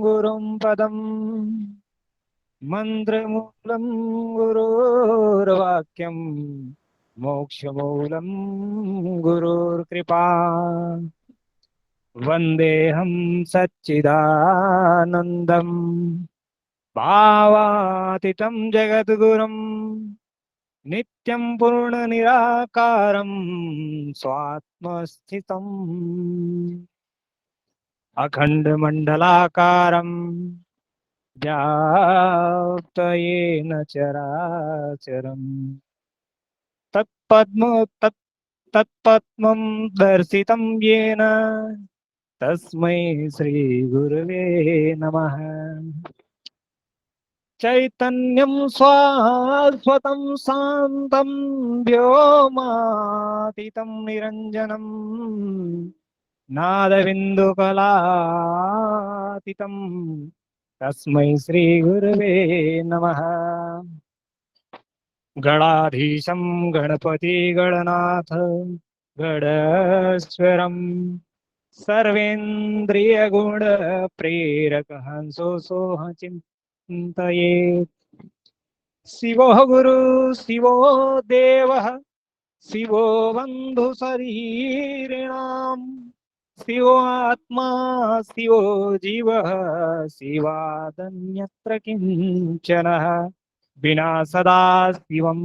गुरुं पदं मन्त्रमूलं गुरोर्वाक्यं मोक्षमूलं गुरुर्कृपा वन्देऽहं सच्चिदानन्दं भावातीतं जगद्गुरुं नित्यं पूर्णनिराकारं स्वात्मस्थितम् अखण्डमण्डलाकारं व्याप्तयेन चराचरम् तत्पद्म तत् तत्पद्मं दर्शितं येन तस्मै श्रीगुरवे नमः चैतन्यं स्वाश्वतं शान्तं व्योमातीतं निरञ्जनं नादबिन्दुकलातीतं तस्मै श्रीगुरवे नमः गणाधीशं गणपति गणनाथ गणेश्वरं सर्वेन्द्रियगुणप्रेरकः हंसोऽसोऽहं चिन्तयेत् शिवो गुरु शिवो देवः शिवो बन्धुशरीरिणां शिवो आत्मा शिवो जीवः शिवादन्यत्र किञ्चनः विना सदा शिवं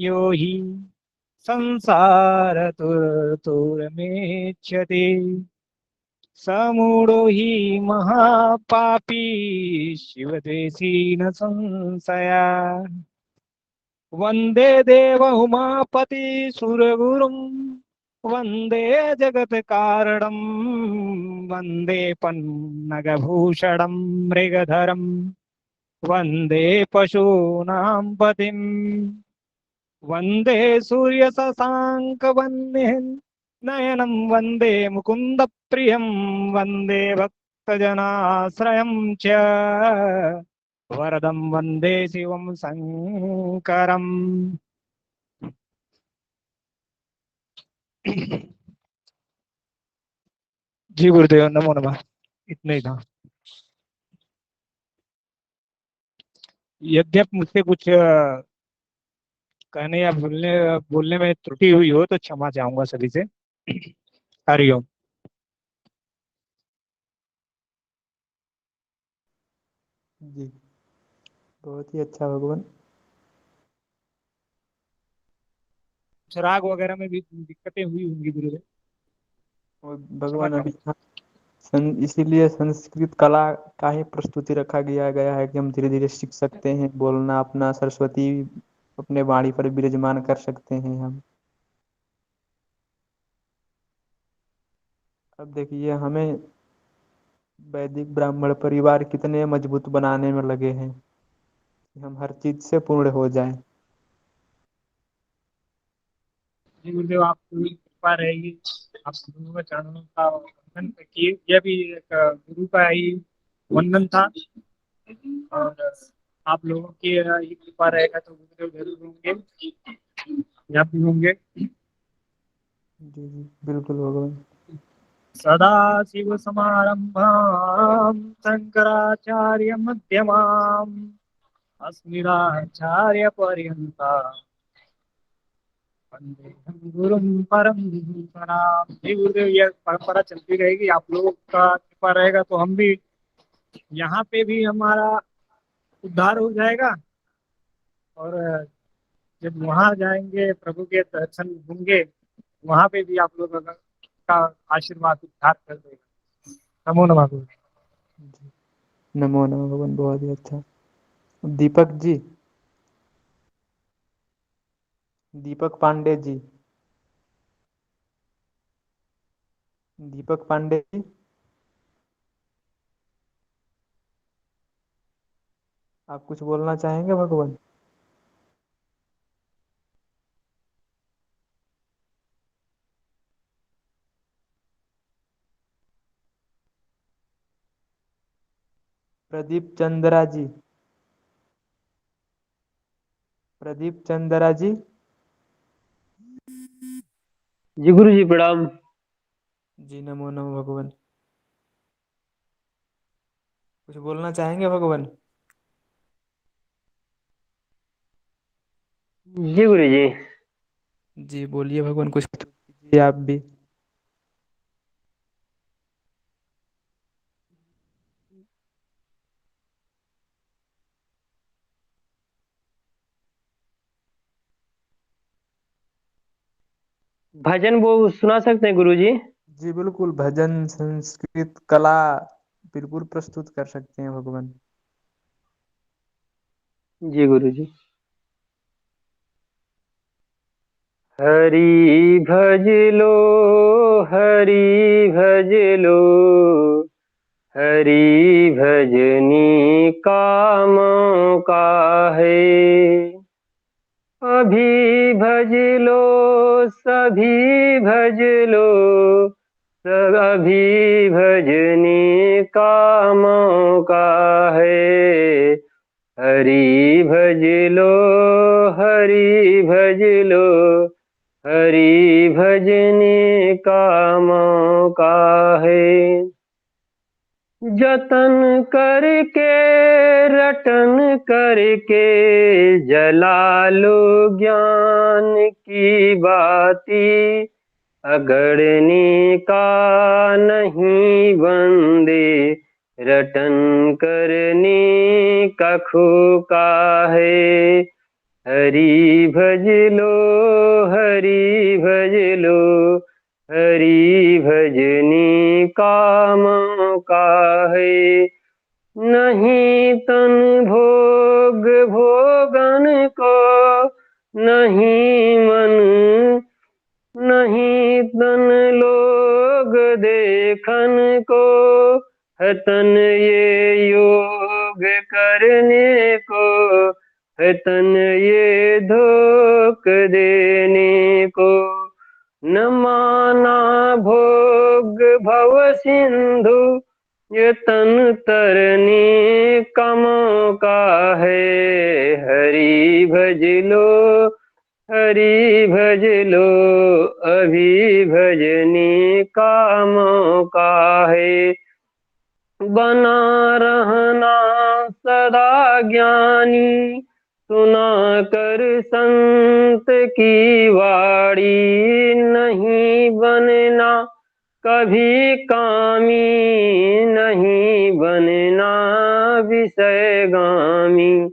यो हि संसारतुर्तुर्मेच्छति समूढो हि महापापी शिवद्वेषी न संशया वन्दे देव उमापति सुरगुरुं वन्दे जगत्कारणं वन्दे पन्नगभूषणं मृगधरं वन्दे पशूनां पतिं वन्दे सूर्यशशाङ्कवह्निं नयनं वन्दे मुकुन्दप्रियं वन्दे भक्तजनाश्रयं च वरदं वन्दे शिवं शङ्करम् जी गुरुदेव नमो नमः। इतना ही था। यद्यप मुझसे कुछ कहने या बोलने बोलने में त्रुटि हुई हो तो क्षमा चाहूंगा सभी से। हरिओम। जी बहुत ही अच्छा भगवान। राग वगैरह में भी दिक्कतें हुई होंगी गुरुदेव, और क्षमा भगवान अभी चाहूंगा। यहाँ इसीलिए संस्कृत कला का ही प्रस्तुति रखा गया है कि हम धीरे धीरे सीख सकते हैं बोलना, अपना सरस्वती अपने वाणी पर विराजमान कर सकते हैं हम। अब देखिए हमें वैदिक ब्राह्मण परिवार कितने मजबूत बनाने में लगे हैं कि हम हर चीज से पूर्ण हो जाएं। जी गुरुदेव आप पूरी कृपा रहेगी, आप गुरु के चरणों का वंदन किए। यह भी एक गुरु का ही वंदन था। और आप लोगों की ये कृपा रहेगा तो गुरुदेव जरूर होंगे, आप भी होंगे। जी जी बिल्कुल भगवान। सदा शिव समारंभां शंकराचार्य मध्यमाम् अस्मदाचार्य पर्यंता वंदे गुरुं परंपरा। जी गुरुदेव यह परंपरा चलती रहेगी, आप लोगों का कृपा रहेगा तो हम भी यहाँ पे भी हमारा उद्धार हो जाएगा। और जब वहां जाएंगे प्रभु के दर्शन होंगे वहां पे भी आप लोगों का आशीर्वाद उद्धार कर देगा। नमो नमः गुरु। जी नमो नमो भगवान, बहुत ही अच्छा। दीपक जी, दीपक पांडे जी, दीपक पांडे जी, आप कुछ बोलना चाहेंगे भगवान? प्रदीप चंद्रा जी, प्रदीप चंद्रा जी, जी गुरु जी प्रणाम। जी नमो नमो भगवान। कुछ बोलना चाहेंगे भगवान? जी गुरु जी। जी बोलिए भगवान, कुछ कीजिए आप भी। भजन वो सुना सकते हैं गुरु जी? जी बिल्कुल, भजन संस्कृत कला बिल्कुल प्रस्तुत कर सकते हैं भगवान। जी गुरु जी। हरि भज लो, हरि भज लो, हरि भजनी कामों का है। अभी भज लो, सभी भज लो, सब अभी भजनी कामों का है। हरि भज लो, हरि भज लो, हरि भजनी कामों का है। जतन करके रटन करके जला लो ज्ञान की बाती। अगड़ने का नहीं बंदे, रटन करने का खूका है। हरि भज लो, हरि भज लो, हरि भजनी कामों का है। नहीं तन भोग भोगन को, नहीं मन, नहीं तन लोग देखन को, है तन ये योग करने को, है तन ये धोख देने को। न माना भोग भव सिंधु, ये तन तरने कमों का है। हरि भज लो, हरि भज लो, अभी भजनी कामों का है। बना रहना सदा ज्ञानी, सुना कर संत की वाणी। नहीं बनना कभी कामी, नहीं बनना विषयगामी।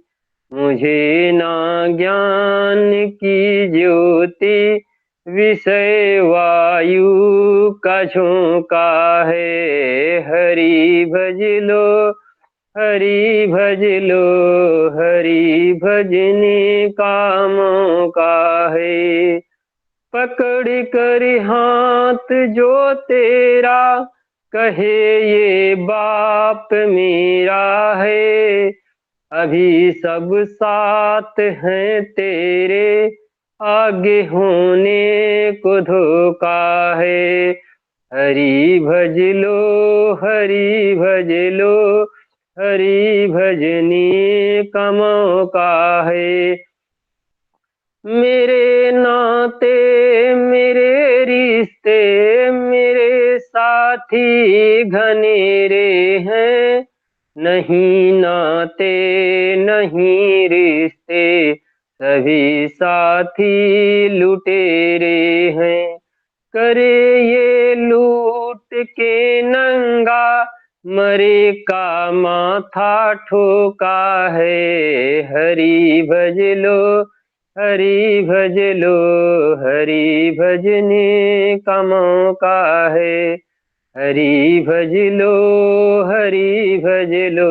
मुझे ना ज्ञान की ज्योति, विषय वायु का झोंका है। हरि भज लो, हरि भज लो, हरि भजनी कामों का है। पकड़ कर हाथ जो तेरा, कहे ये बाप मेरा है। अभी सब साथ हैं तेरे, आगे होने को धोखा है। हरि भज लो, हरि भज लो, हरि भजनी कमों का है। मेरे नाते मेरे रिश्ते, मेरे साथी घनेरे हैं। नहीं नाते नहीं रिश्ते, सभी साथी लुटेरे हैं। करे ये लूट के नंगा, मरे का माथा ठोका है। हरि भज लो, हरि भज लो, हरि भजनी कमों का है। हरि भज लो, हरि भज लो,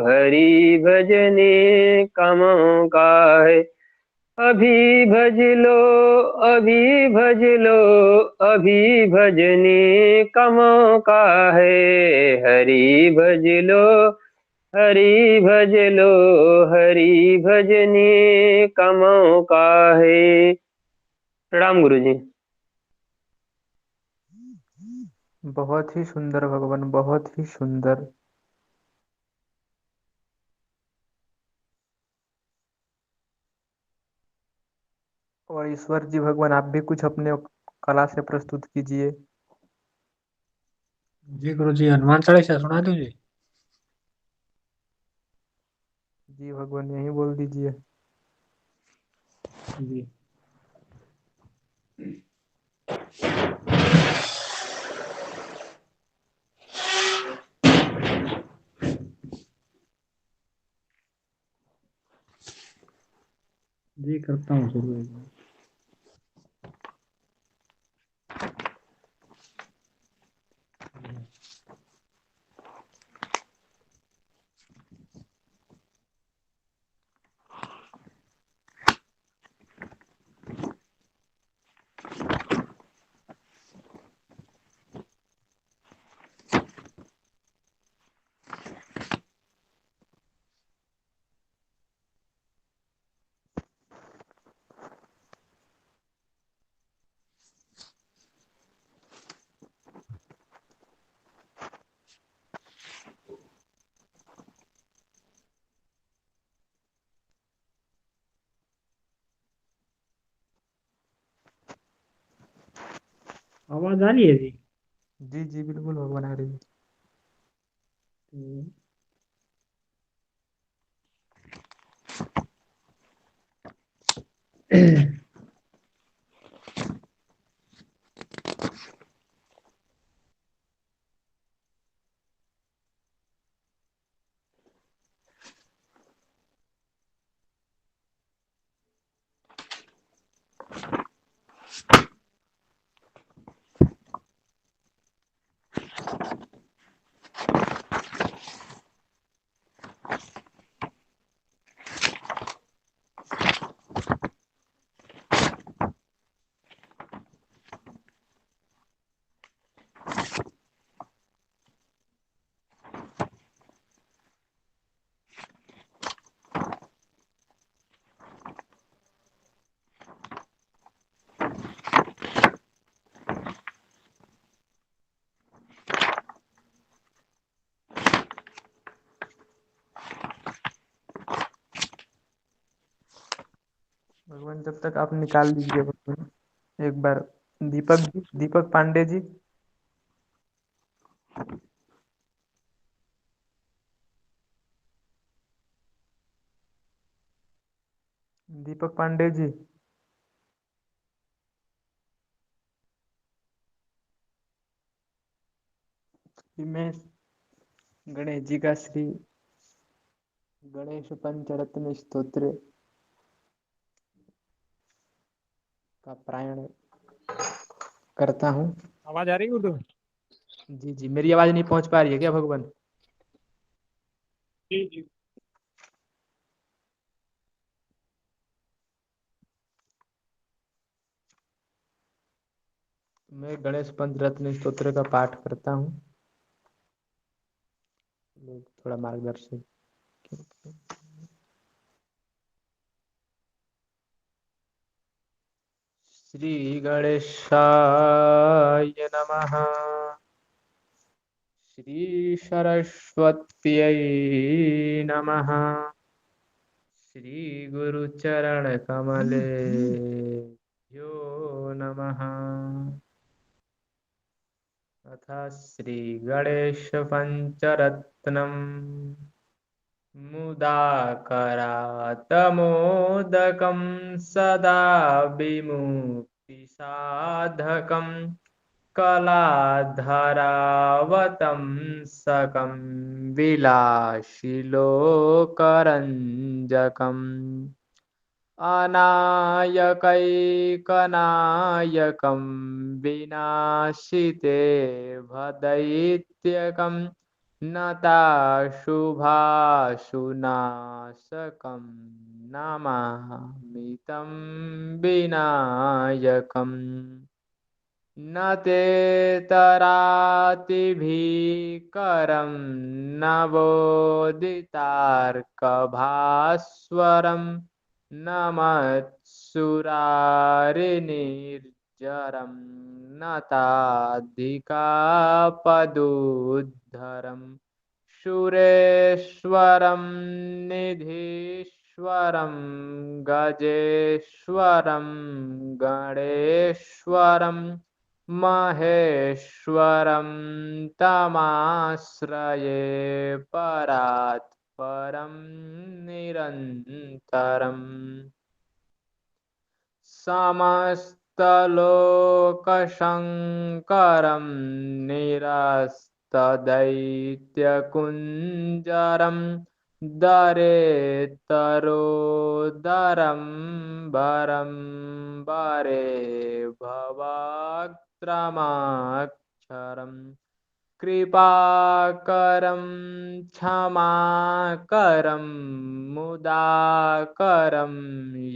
हरि भजनी कमों का है। अभी भज लो, अभी भज लो, अभी भजनी कमों का है। हरि भज लो, हरि भज लो, हरि भजनी कमों का है। प्रणाम गुरु जी। बहुत ही सुंदर भगवान, बहुत ही सुंदर। और ईश्वर जी भगवान, आप भी कुछ अपने कला से प्रस्तुत कीजिए। जी गुरु जी, हनुमान चालीसा सुना दो जी। जी भगवान, यही बोल दीजिए। जी। जी करता हूँ शुरू एक बार। आवाज आ रही है जी? जी जी बिल्कुल भगवान, आ रही है। तो भगवान, जब तक आप निकाल लीजिए भगवान, एक बार दीपक जी, दीपक पांडे जी। दीपक पांडे जी। मैं गणेश जी का श्री गणेश पंचरत्न स्तोत्र का पारायण करता हूँ। आवाज आ रही है उर्दू? जी जी, मेरी आवाज नहीं पहुंच पा रही है क्या भगवान? जी जी। मैं गणेश पंचरत्न स्तोत्र का पाठ करता हूँ। लोग थोड़ा मार्गदर्शन। श्री गणेशाय नमः। श्री सरस्वत्यै नमः। श्री गुरुचरण कमलेभ्यो नमः। अथ श्री गणेश पंचरत्नम् मुदाकरातमोदकं सदा विमुक्तिसाधकं कलाधरावतं सकं विलासिलोकरञ्जकम् अनायकैकनायकं विनाशिते भदैत्यकं नताशुभाशुनाशकं नमामि तं विनायकम्। न तेतरातिभीकरं नवोदितार्कभास्वरम् नमत्सुरारिनिर्जरं नताधिकापदुद्धरम् सुरेश्वरं निधीश्वरं गजेश्वरं गणेश्वरं महेश्वरं तमाश्रये परात् परं निराकारं निरन्तरम् समस्तलोकशङ्करं निरस्तदैत्यकुञ्जरं दरेतरोदरं वरं वरे भवक्त्रमाक्षरम् कृपाकरं क्षमाकरं मुदाकरं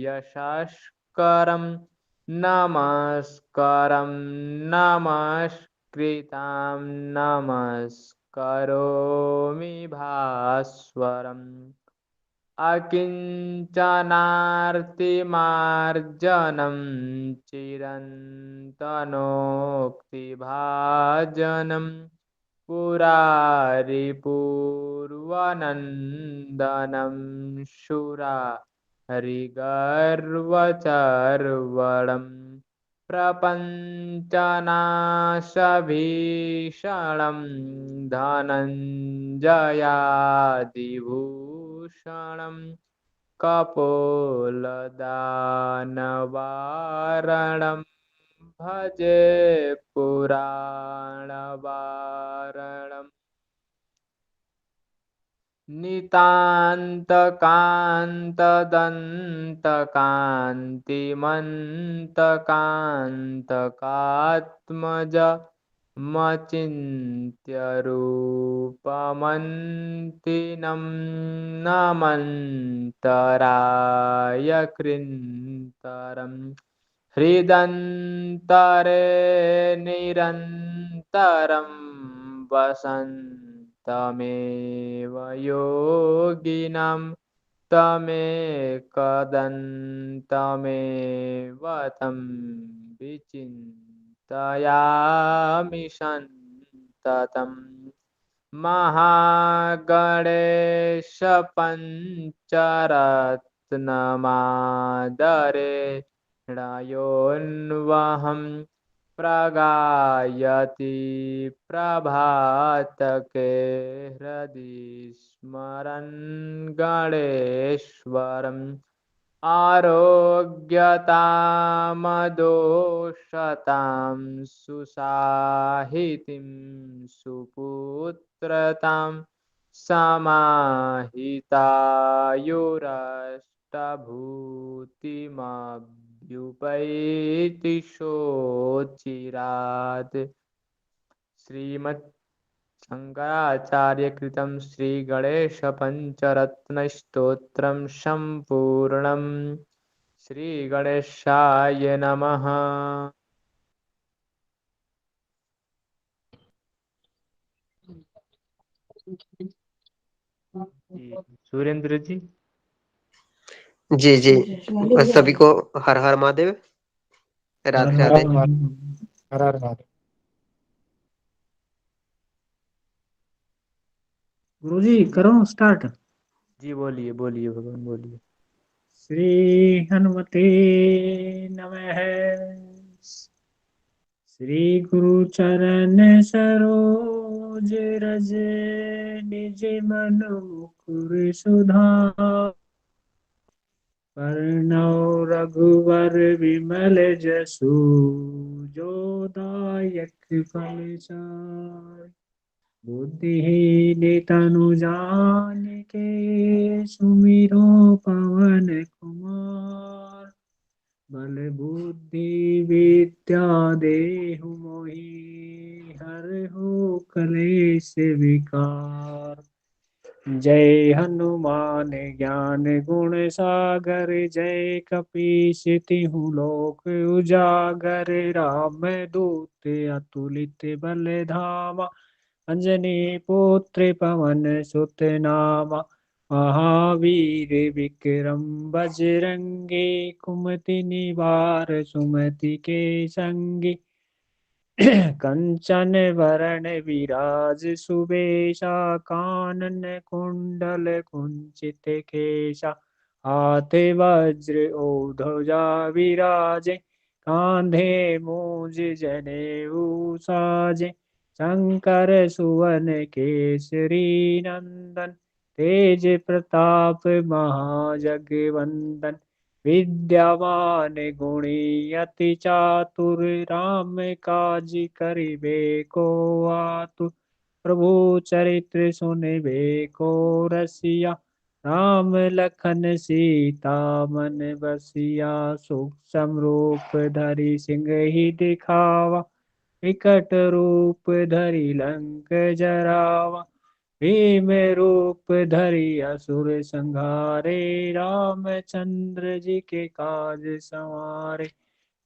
यशस्करं नमस्करं नमस्कृतं नमस्करोमि भास्वरम् अकिञ्चनार्तिमार्जनं चिरन्तनोक्तिभाजनं पुरारिपूर्वनन्दनं शूरारिगर्वचर्वणं प्रपञ्चनाशभीषणं धनञ्जयादिभूषणं कपोलदानवारणं भजे पुराणवारणम् नितान्तकान्तदन्तकान्तिमन्तकान्तकात्मज मचिन्त्यरूपमन्तिनं नमन्तराय कृन्तरम् हृदन्तरे निरन्तरं वसन्तमेव योगिनं तमेकदन्तमेव तं विचिन्तयामि सन्ततम् महागणेशपञ्चरत्नमादरे णयोन्वहं प्रगायति प्रभातके हृदि स्मरन् गणेश्वरम् आरोग्यतामदोषतां सुसाहितिं सुपुत्रतां समाहितायुरष्टभूतिमभ्युपैति शोचिरात् श्रीमत् शंकराचार्यकृतं श्रीगणेशपञ्चरत्नस्तोत्रं सम्पूर्णम् श्रीगणेशाय नमः। सुरेंद्र जी। जी जी, सभी को हर हर महादेव, राधे राधे। हर हर महादेव। गुरुजी करो स्टार्ट। जी बोलिए बोलिए भगवान बोलिए। श्री हनुमते नमः। श्री गुरु चरण सरोज रज निज मन मुकुर सुधार कर्णौ रघुवर विमल जसु जो दायक फलचार बुद्धिहीन तनु जानिके सुमिरो पवन कुमार बल बुद्धि विद्या देहु मोहि हरहु कलेश विकार जय हनुमान ज्ञान गुण सागर जय कपीस तिहु लोक उजागर राम दूत अतुलित बल धामा अंजनी पुत्र पवन सुत नामा महावीर विक्रम बजरंगी कुमति निवार सुमति के संगी कंचन वरण विराज सुबेशा कानन कुंडल कुंचित केशा हाथ वज्र ओ ध्वजा विराजे कांधे मूज जनेऊ साजे शंकर सुवन केसरी नंदन तेज प्रताप महाजगवंदन, विद्यावान गुणी अति चातुर, राम काज करिबे को आतुर। प्रभु चरित्र सुनिबे को रसिया, राम लखन सीता मन बसिया। सूक्ष्म रूप धरि सिंह दिखावा, विकट रूप धरि लंक जरावा। भीम रूप धरि असुर संहारे, रामचंद्र जी के काज संवारे।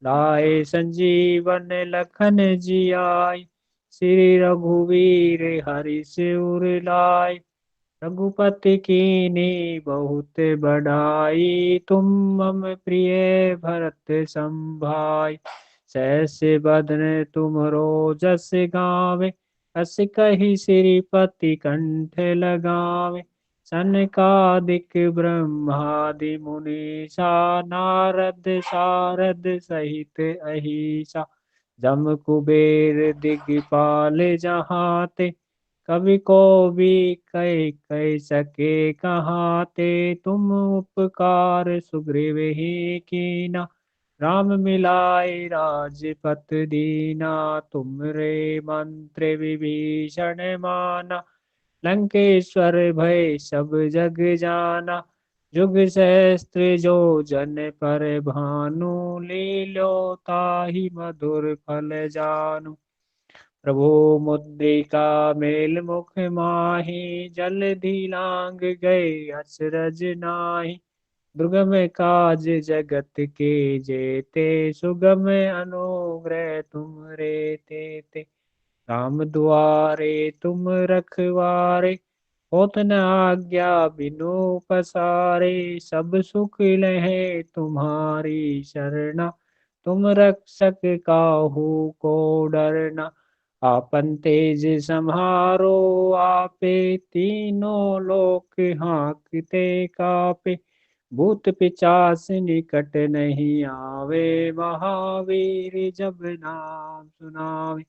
लाए संजीवन लखन जियाय, श्री रघुवीर हरि सिर लाय। रघुपति कीन्ही बहुत बड़ाई, तुम मम प्रिय भरत संभाय। सहस बदन तुमरो जस गावे, अस कहि श्रीपति कंठ लगावे। सनकादिक ब्रह्मादि मुनीसा, नारद सारद सहित अहिसा। जम कुबेर दिगपाल जहाते, कवि को भी कह कह सके कहाते। तुम उपकार सुग्रीव ही कीना, राम मिलाए राजपत दीना। तुम रे मंत्र विभीषण माना, लंकेश्वर भय सब जग जाना। जुग सहस्त्र जो जन पर भानु, लील्यो ताहि मधुर फल जानु। प्रभु मुद्रिका मेल मुख माहि, जलधि लांग गए अचरज नाहि। दुर्गम काज जगत के जेते, सुगम अनुग्रह तुम रे तेते। राम दुआरे तुम रखवारे, होत न आज्ञा बिनु पसारे। सब सुख लहे तुम्हारी शरणा, तुम रक्षक काहू को डरना। आपन तेज सम्हारो आपे, तीनों लोक हांकते कापे। भूत पिशाच निकट नहीं आवे, महावीर जब नाम सुनावे।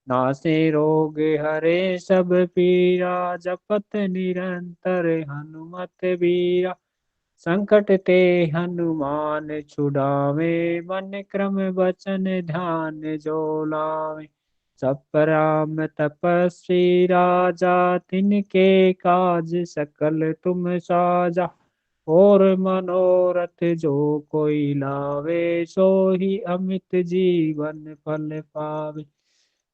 नासे रोग हरे सब पीरा, जपत निरंतर हनुमत बीरा। संकट ते हनुमान छुड़ावे, मन क्रम वचन ध्यान जो लावे। सब पर राम तपस्वी राजा, तिनके काज सकल तुम साजा। और मनोरथ जो कोई लावे, सो ही अमित जीवन फल पावे।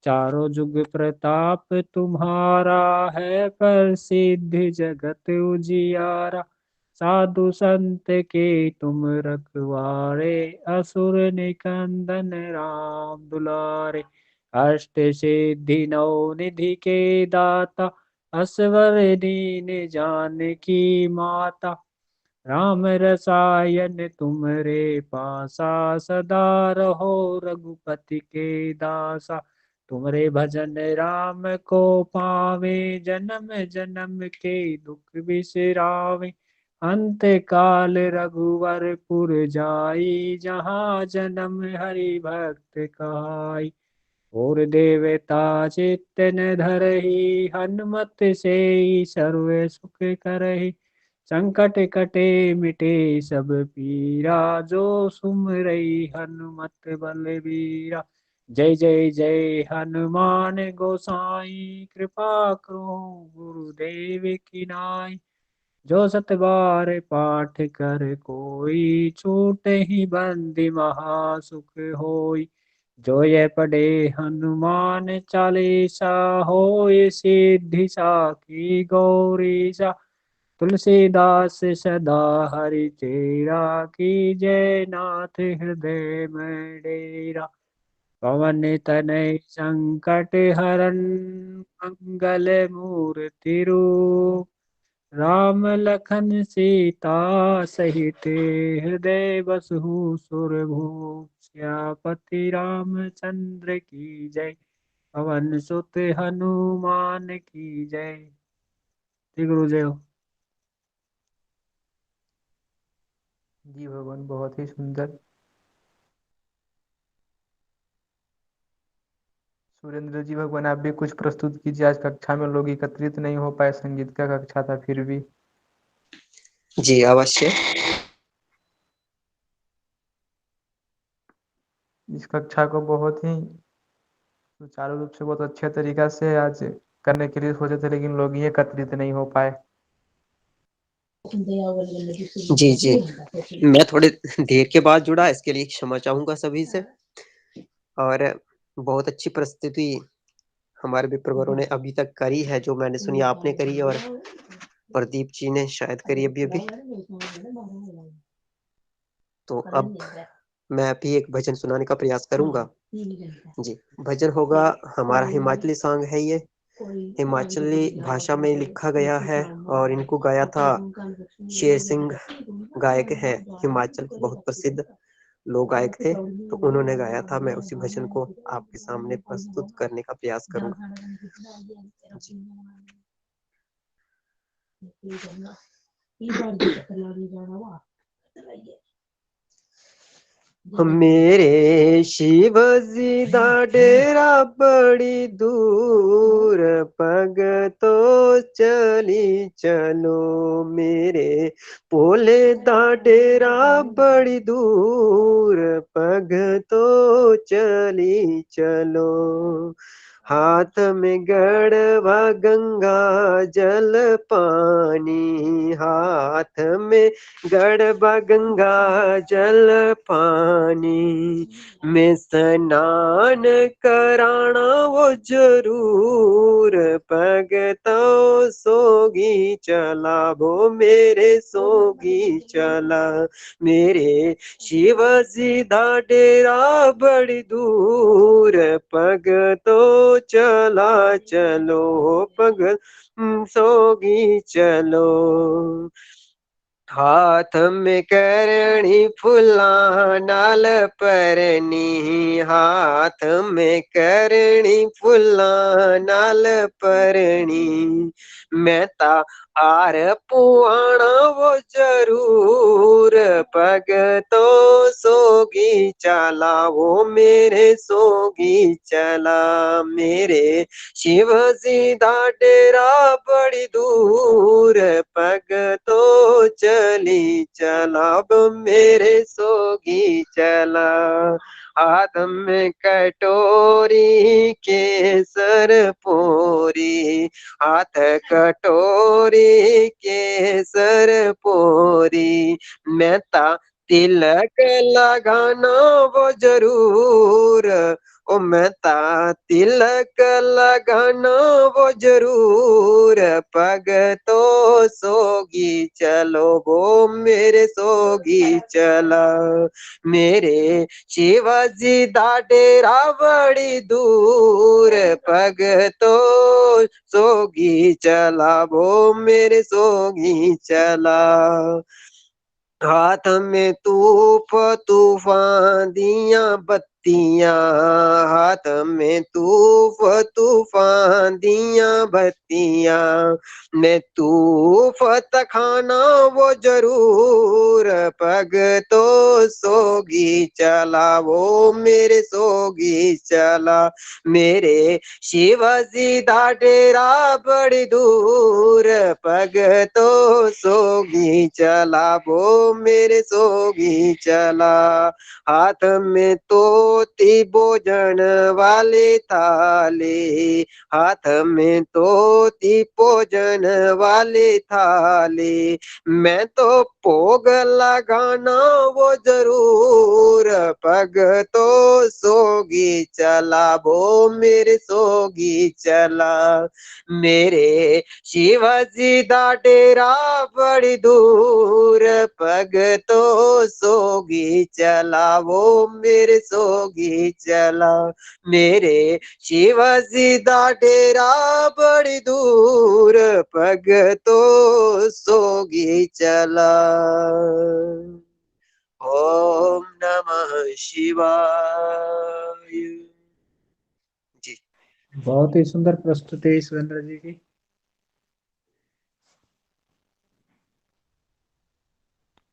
चारों जुग प्रताप तुम्हारा है, प्रसिद्ध जगत उजियारा। साधु संत के तुम रखवारे, असुर निकंदन राम दुलारे। अष्ट सिद्धि नौ निधि के दाता, असवर दीन जानकी माता। राम रसायन तुमरे पासा, सदा रहो रघुपति के दासा। तुमरे भजन राम को पावे, जन्म जन्म के दुख बिसरावे। अंत काल रघुवर पुर जाई, जहाँ जन्म हरि भक्त कहाई। और देवता चित्तन धरहि, हनुमत से सर्व सुख करहि। संकट कटे मिटे सब पीरा, जो सुमरई हनुमत बलबीरा। जय जय जय हनुमान गोसाई, कृपा करो गुरुदेव की नाई। जो सत बार पाठ कर कोई, छूट ही बंदी महासुख होई। जो ये पढ़े हनुमान चालीसा, होय सिद्धि साखी गौरीसा। तुलसीदास सदा हरि चेरा, की जय नाथ हृदय में डेरा। पवन तनय संकट हरन, मंगल मूर्ति रूप। राम लखन सीता सहित, हृदय बसहु सुरभूप। सियापति रामचंद्र की जय, पवन सुत हनुमान की जय। श्री गुरुदेव। जी भगवान, बहुत ही सुंदर। सुरेंद्र जी भगवान, आप भी कुछ प्रस्तुत कीजिए। आज कक्षा में लोग एकत्रित नहीं हो पाए, संगीत का कक्षा था फिर भी। जी अवश्य। इस कक्षा को बहुत ही सुचारू रूप से बहुत अच्छे तरीका से आज करने के लिए सोचे थे, लेकिन लोग ही एकत्रित नहीं हो पाए। जी जी, मैं थोड़े देर के बाद जुड़ा, इसके लिए क्षमा चाहूंगा सभी से। और बहुत अच्छी प्रस्तुति हमारे विप्रवरों ने अभी तक करी है, जो मैंने सुनी आपने करी और प्रदीप जी ने शायद करी अभी अभी। तो अब मैं भी एक भजन सुनाने का प्रयास करूंगा। जी, भजन होगा हमारा हिमाचली सॉन्ग है ये, हिमाचली भाषा में लिखा गया है और इनको गाया था शेर सिंह, गायक है हिमाचल के बहुत प्रसिद्ध लोग गायक थे, तो उन्होंने गाया था। मैं उसी भजन को आपके सामने प्रस्तुत करने का प्रयास करूंगा। जी। मेरे शिव जी दा डेरा बड़ी दूर, पग तो चली चलो। मेरे भोले दा डेरा बड़ी दूर, पग तो चली चलो। हाथ में गड़वा गंगा जल पानी, हाथ में गड़बा गंगा जल पानी, में स्नान कराना वो जरूर, पग तो सोगी चला वो मेरे सोगी चला। मेरे शिव जी दा डेरा बड़ी दूर, पग तो चला चलो, पग सोगी चलो। हाथ में करणी फुला नाल परनी, हाथ में करणी फुला नाल परनी, मैं ता हार पुआना वो जरूर, पग तो सोगी चला वो मेरे सोगी चला। मेरे शिव जी दा डेरा बड़ी दूर, पग तो चली चला वो मेरे सोगी चला। हाथ में कटोरी केसर पोरी, हाथ कटोरी केसर पोरी, मैं ता तिलक लगाना वो जरूर, ओ मैं ता तिलक लगाना वो जरूर, पग तो सोगी चलो वो मेरे सोगी चला। मेरे शिवाजी दा डेरा बड़ी दूर, पग तो सोगी चला वो मेरे सोगी चला। हाथ में तूफ तूफान दिया बत्तियां, हाथ में तूफ तूफान दिया बत्तियां, मैं तूफ तखाना वो जरूर, पग तो सोगी चला वो मेरे सोगी चला। मेरे शिवाजी दा डेरा बड़ी दूर, पग तो सोगी चला वो मेरे सोगी चला। हाथ में तोती भोजन वाले थाले, हाथ में तोती भोजन वाले थाले, मैं तो भोग लगाना वो जरूर, पग तो सोगी चला वो मेरे सोगी चला। मेरे शिवाजी दा डेरा बड़ी दूर, पग तो सोगी चला वो मेरे सोगी चला। मेरे शिवाजी दा डेरा बड़ी दूर, पग तो सोगी चला। ओम नमः शिवाय। जी बहुत ही सुंदर प्रस्तुति है सुरेंद्र जी की।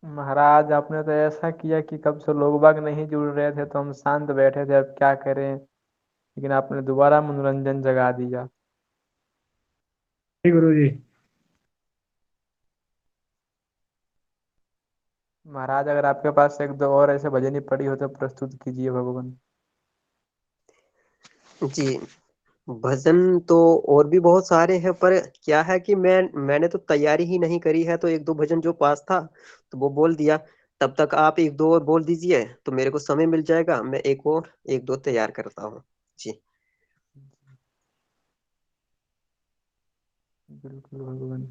महाराज आपने तो ऐसा किया कि कब से लोग बाग नहीं जुड़ रहे थे, तो हम शांत बैठे थे अब क्या करें, लेकिन आपने दोबारा मनोरंजन जगा दिया। जी गुरु जी। महाराज अगर आपके पास एक दो और ऐसे भजन ही पड़ी हो तो प्रस्तुत कीजिए भगवान। जी, भजन तो और भी बहुत सारे हैं, पर क्या है कि मैंने तो तैयारी ही नहीं करी है, तो एक दो भजन जो पास था तो वो बोल दिया। तब तक आप एक दो और बोल दीजिए तो मेरे को समय मिल जाएगा, मैं एक दो तैयार करता हूँ। जी बिल्कुल भगवान।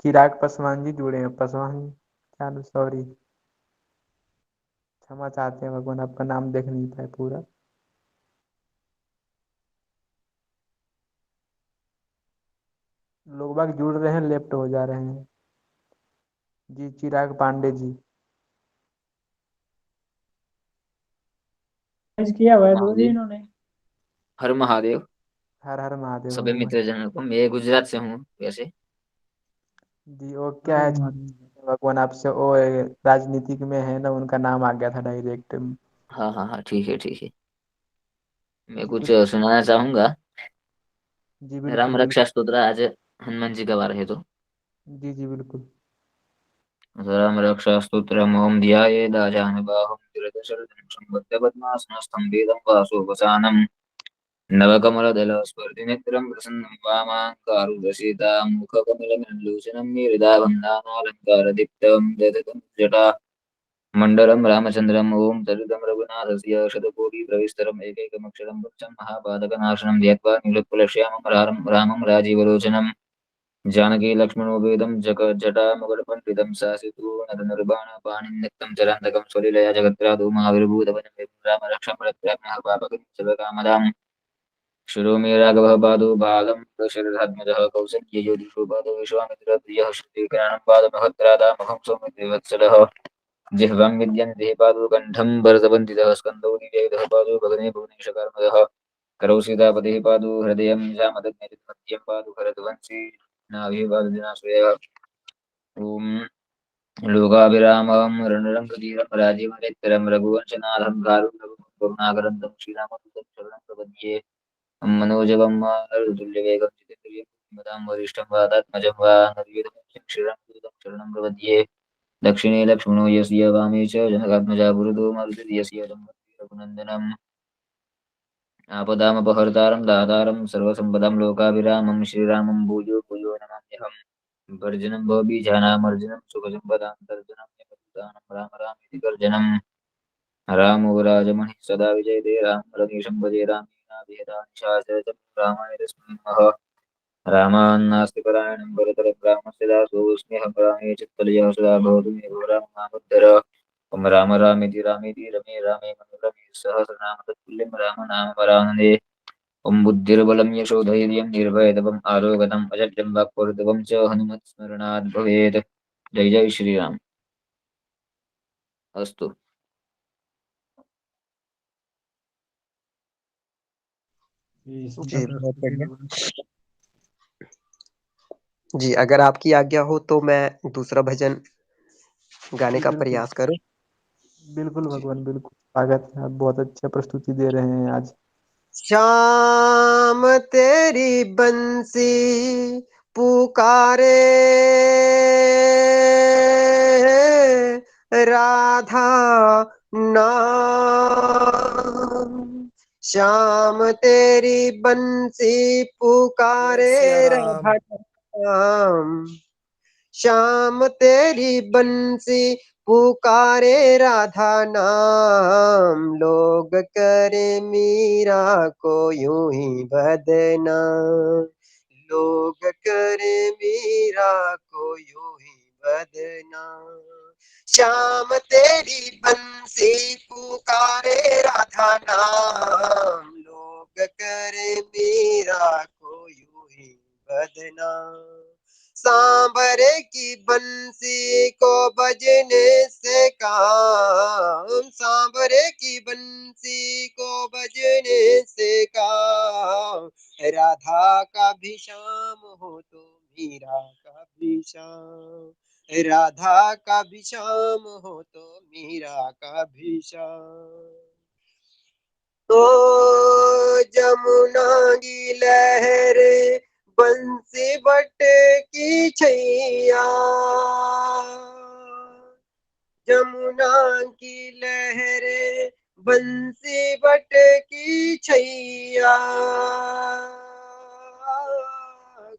चिराग पासवान जी जुड़े हैं, पासवान क्या, सॉरी, क्षमा चाहते हैं भगवान, आपका नाम देख नहीं पाए पूरा। लोग बाग जुड़ रहे हैं, लेफ्ट हो जा रहे हैं। जी चिराग पांडे जी। किया हुआ है तो जी महादेव, इन्होंने। हर महादेव हर हर महादेव सभी भगवान। मित्र जनों को। मैं गुजरात से हूँ वैसे। जी वो क्या है भगवान, आपसे वो राजनीतिक में है ना, उनका नाम आ गया था डायरेक्ट। हाँ हाँ हाँ, ठीक है ठीक है। मैं जी कुछ कुछ। सुनाना चाहूंगा। जी राम बिल्कुल बिल्कुल। रक्षा स्तोत्र, आज हनुमान जी का वार है तो। जी जी बिल्कुल। राम रक्षा स्तोत्रम् ओम ध्यायेदाजानबाहुं धीरजशरदं संवद्य पद्मासनस्थं वेदं वासोपसानं नवकमलदलस्पर्धिनेत्रं प्रसन्नं वामाङ्कारुदसीतां मुखकमलमिलोचनं नीरदाभन्दानालङ्कारदीप्तं दधतं जटा मण्डलं रामचन्द्रम् ॐ तदिदं रघुनाथस्य शतकोटिप्रविस्तरम् एकैकमक्षरं वृक्षं महापादकनाशनं ध्यात्वा नीलोत्पलश्यामं रामं राजीवलोचनम् जानकी लक्ष्मणोपेदं जटामकुटपण्डितं शासितू नरनिर्बाणपाणिन्यक्तं चरान्तकं स्वलीलया जगत्रादौ महाविर्भूतवनं राम रक्षं प्रत्याज्ञः पापकं सर्वकामदां शिरो मे राघवः पादो बालं दशरथात्मजः कौसल्ययोधिषो पादो विश्वामित्रप्रियः श्रीकराणं पादमहत्रादामहं सौमित्रिवत्सलः जिह्वां विद्यन्ते पादो कण्ठं भरतवन्दितः स्कन्दौ निजयितः पादो भगने भुवनेशकर्मदः करौ सीतापतिः पादो हृदयं जामदग्निमध्यं पादो भरतवंशी नाभिवादनाश्रयः ॐ लोकाभिरामं रणरङ्गधीरं राजीवनेत्रं रघुवंशनाथं करुणाकरन्दं श्रीरामदूतं शरणं प्रपद्ये मनोजवं मारुतुल्यवेगं जितेन्द्रियं मदां वरिष्ठं वातात्मजं वा नदीयं श्रीरामदूतं शरणं प्रपद्ये दक्षिणे लक्ष्मणो यस्य वामे च जनकात्मजा पुरतो मारुतिर्यस्य रघुनन्दनम् आपदामपहर्तारं दातारं सर्वसम्पदां लोकाभिरामं श्रीरामं भूयो भूयो नमाम्यहम् वर्जनं भवबीजानामर्जनं सुखसम्पदां तर्जनं यमदूतानं राम रामेति गर्जनं रामो राजमणिः सदा विजयते राम रमेशं भजे रामेणाभिहता निशाचरजं रामाय तस्मै नमः रामान्नास्ति परायणं भरतरं रामस्य दासोऽस्म्यहं रामे चित्तलयः सदा भवतु मे भो राम मामुद्धर ॐ राम रामेति रामेति रमे रामे मनोरमे सहस्रनाम तत्तुल्यं राम नाम वरानने ॐ बुद्धिर्बलं यशोधैर्यं निर्भयदवम् आरोगतम् अजड्यं वाक्पटुत्वं च हनुमत्स्मरणात् भवेत्। जय जय श्रीराम। अस्तु। जी बहुत बढ़िया। जी अगर आपकी आज्ञा हो तो मैं दूसरा भजन गाने का बिल्कुल प्रयास करूं। बिल्कुल भगवान, बिल्कुल स्वागत है, आप बहुत अच्छा प्रस्तुति दे रहे हैं आज। श्याम तेरी बंसी पुकारे राधा नाम, श्याम तेरी बंसी पुकारे राधा नाम, श्याम तेरी बंसी पुकारे राधा नाम, लोग करे मीरा को यूं ही बदनाम, लोग करे मीरा को यूं ही बदनाम, श्याम तेरी बंसी पुकारे राधा नाम, लोग करे मीरा को यूं ही बदनाम, सांभरे की बंसी को बजने से काम, सांभरे की बंसी को बजने से काम, राधा का भी शाम हो तो मीरा का भी शाम, राधा का भी शाम हो तो मीरा का भी शाम, तो जमुना की लहरे बंसी बट की छैया, जमुना की लहरें बंसी बट की छैया,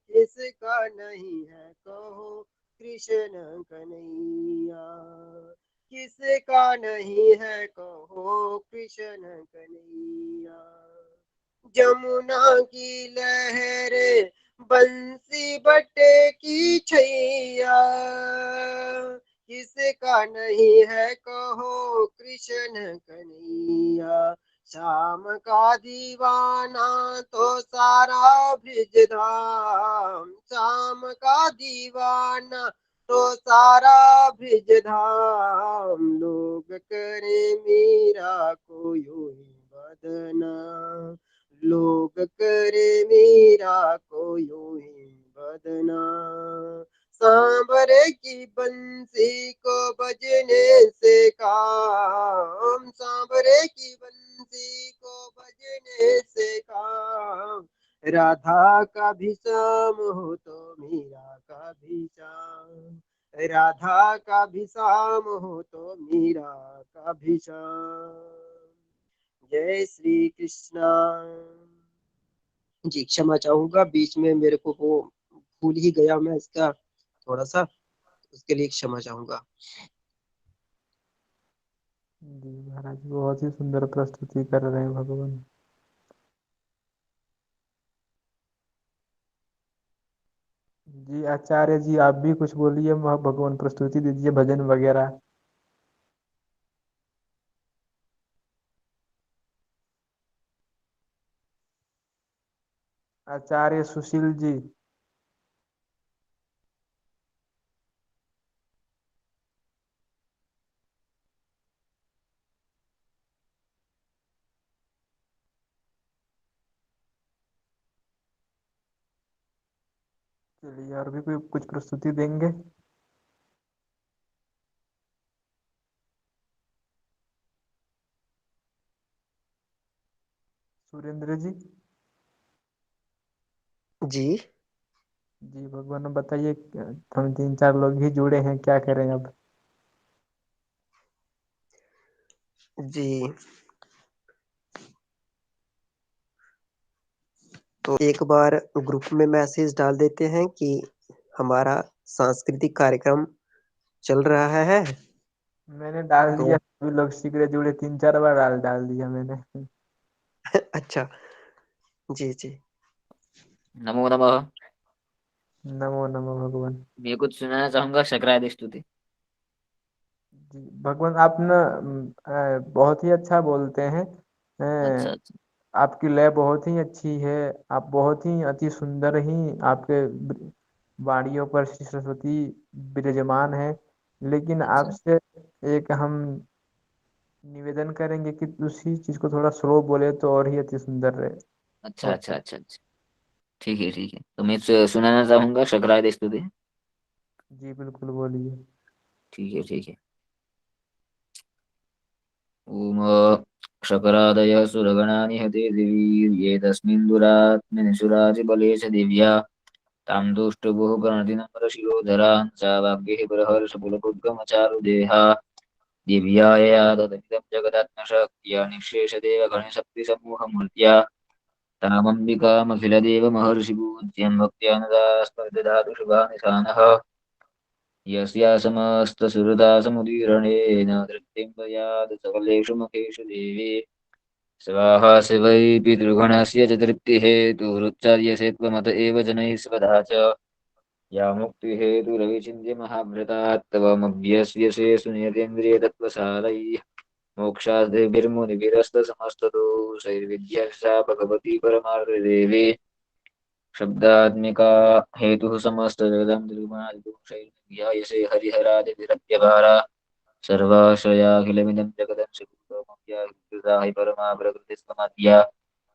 किसका नहीं है कहो कृष्ण कन्हैया, किसका नहीं है कहो कृष्ण कन्हैया। जमुना की लहरें बंसी बट की छैया, किसका नहीं है कहो कृष्ण कन्हैया। श्याम का दीवाना तो सारा ब्रिज धाम, श्याम का दीवाना तो सारा ब्रिज धाम, लोग करे मीरा को यूं ही बदनाम, लोग करे मीरा को यूं ही बदनाम। सांवरे की बंसी को बजने से काम, सांवरे की बंसी को बजने से काम, राधा का भी शाम हो तो मीरा का भी शाम, राधा का भी शाम हो तो मीरा का भी शाम। जय श्री कृष्णा। जी क्षमा चाहूंगा, बीच में मेरे को वो भूल ही गया मैं इसका थोड़ा सा, उसके लिए क्षमा चाहूंगा। जी महाराज, बहुत ही सुंदर प्रस्तुति कर रहे हैं भगवान। जी आचार्य जी, आप भी कुछ बोलिए, भगवान प्रस्तुति दीजिए भजन वगैरह। आचार्य सुशील जी। चलिए, और भी कोई कुछ प्रस्तुति देंगे? सुरेंद्र जी। जी जी भगवान बताइए, हम 3-4 लोग ही जुड़े हैं, क्या करें अब? जी तो एक बार ग्रुप में मैसेज डाल देते हैं कि हमारा सांस्कृतिक कार्यक्रम चल रहा है। मैंने डाल तो दिया, सभी लोग शीघ्र जुड़े, 3-4 बार डाल डाल दिया मैंने। अच्छा, जी जी नमो नमः। नमो नमो भगवान। मैं कुछ सुनाना चाहूंगा शकरादि स्तुति। जी भगवान, आप ना बहुत ही अच्छा बोलते हैं। अच्छा अ, अच्छा। आपकी लय बहुत ही अच्छी है। आप बहुत ही अति सुंदर ही, आपके वाणियों पर श्री सरस्वती विराजमान है। लेकिन अच्छा आपसे एक हम निवेदन करेंगे कि उसी चीज को थोड़ा स्लो बोले तो और ही अति सुंदर रहे। अच्छा और अच्छा अच्छा अच्छा। ठीक है ठीक है, तो मैं सुनाना चाहूंगा शकरादि स्तुति। जी बिल्कुल बोलिए। ठीक है ठीक है। ओम शकरादय सुरगणा निहते दिवीर्ये तस्मिन् दुरात्मनि सुराजिबले च दिव्या तां दुष्टभुः प्रणतिनम्रशिरोधरान् सा वाग्भिः बृहर्षपुलकुड्गमचारुदेहा दिव्यायया तदमिदं जगदात्मशक्त्या निःशेषदेवगणशक्तिसमूहमूर्त्या तामम्बिकामखिलदेवमहर्षिपूज्यं भक्त्या नदा स्पर्धधातु शुभानिशानः यस्या समस्तसुहृदासमुदीरणेन तृप्तिं प्रयात सकलेषु मुखेषु देवी स्वाहा शिवै पितृगणस्य च तृप्तिहेतुरुच्चार्यसे त्वमत एव जनैः स्वधा च या मुक्तिहेतुरविचिन्त्य महाभ्रतात् तवमभ्यस्यसे सुनियतेन्द्रियतत्त्वसारैः मोक्षाद्भिर्मुनिभिरस्तसमस्तदोषैर्विद्या भगवती परमार्थदेवी शब्दात्मिका हेतुः समस्तजगदां त्रिगुणादिदोषैर्विद्यायसे हरिहरादिभिरप्यभारा सर्वाश्रयाखिलमिदं जगदंशभूतमव्याहृता हि परमा प्रकृतिस्तमद्या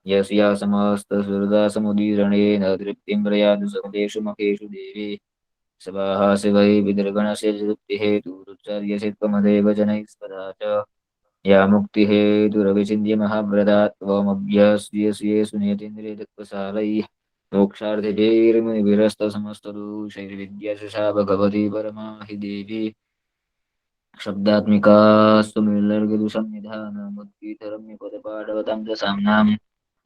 यस्या समस्तसुहृदासमुदीरणेन तृप्तिं प्रयातु सकलेषु मखेषु देवी सभाः शिवै विदर्गणस्य तृप्तिहेतुरुच्चार्यसे त्वमदेव जनैः स्वधा च या मुक्तिहेतुरविचिन्त्य महाव्रतात् त्वमभ्यस्यसे नियतेन्द्रियतत्त्वसारैः मोक्षार्थिभिर्मुनिभिरस्तसमस्तदोषैर्विद्याशा भगवती परमा हि देवी शब्दात्मिका सुमिलर्गदुसंनिधानमुद्गीतरम्यपदपाठवतां च साम्नां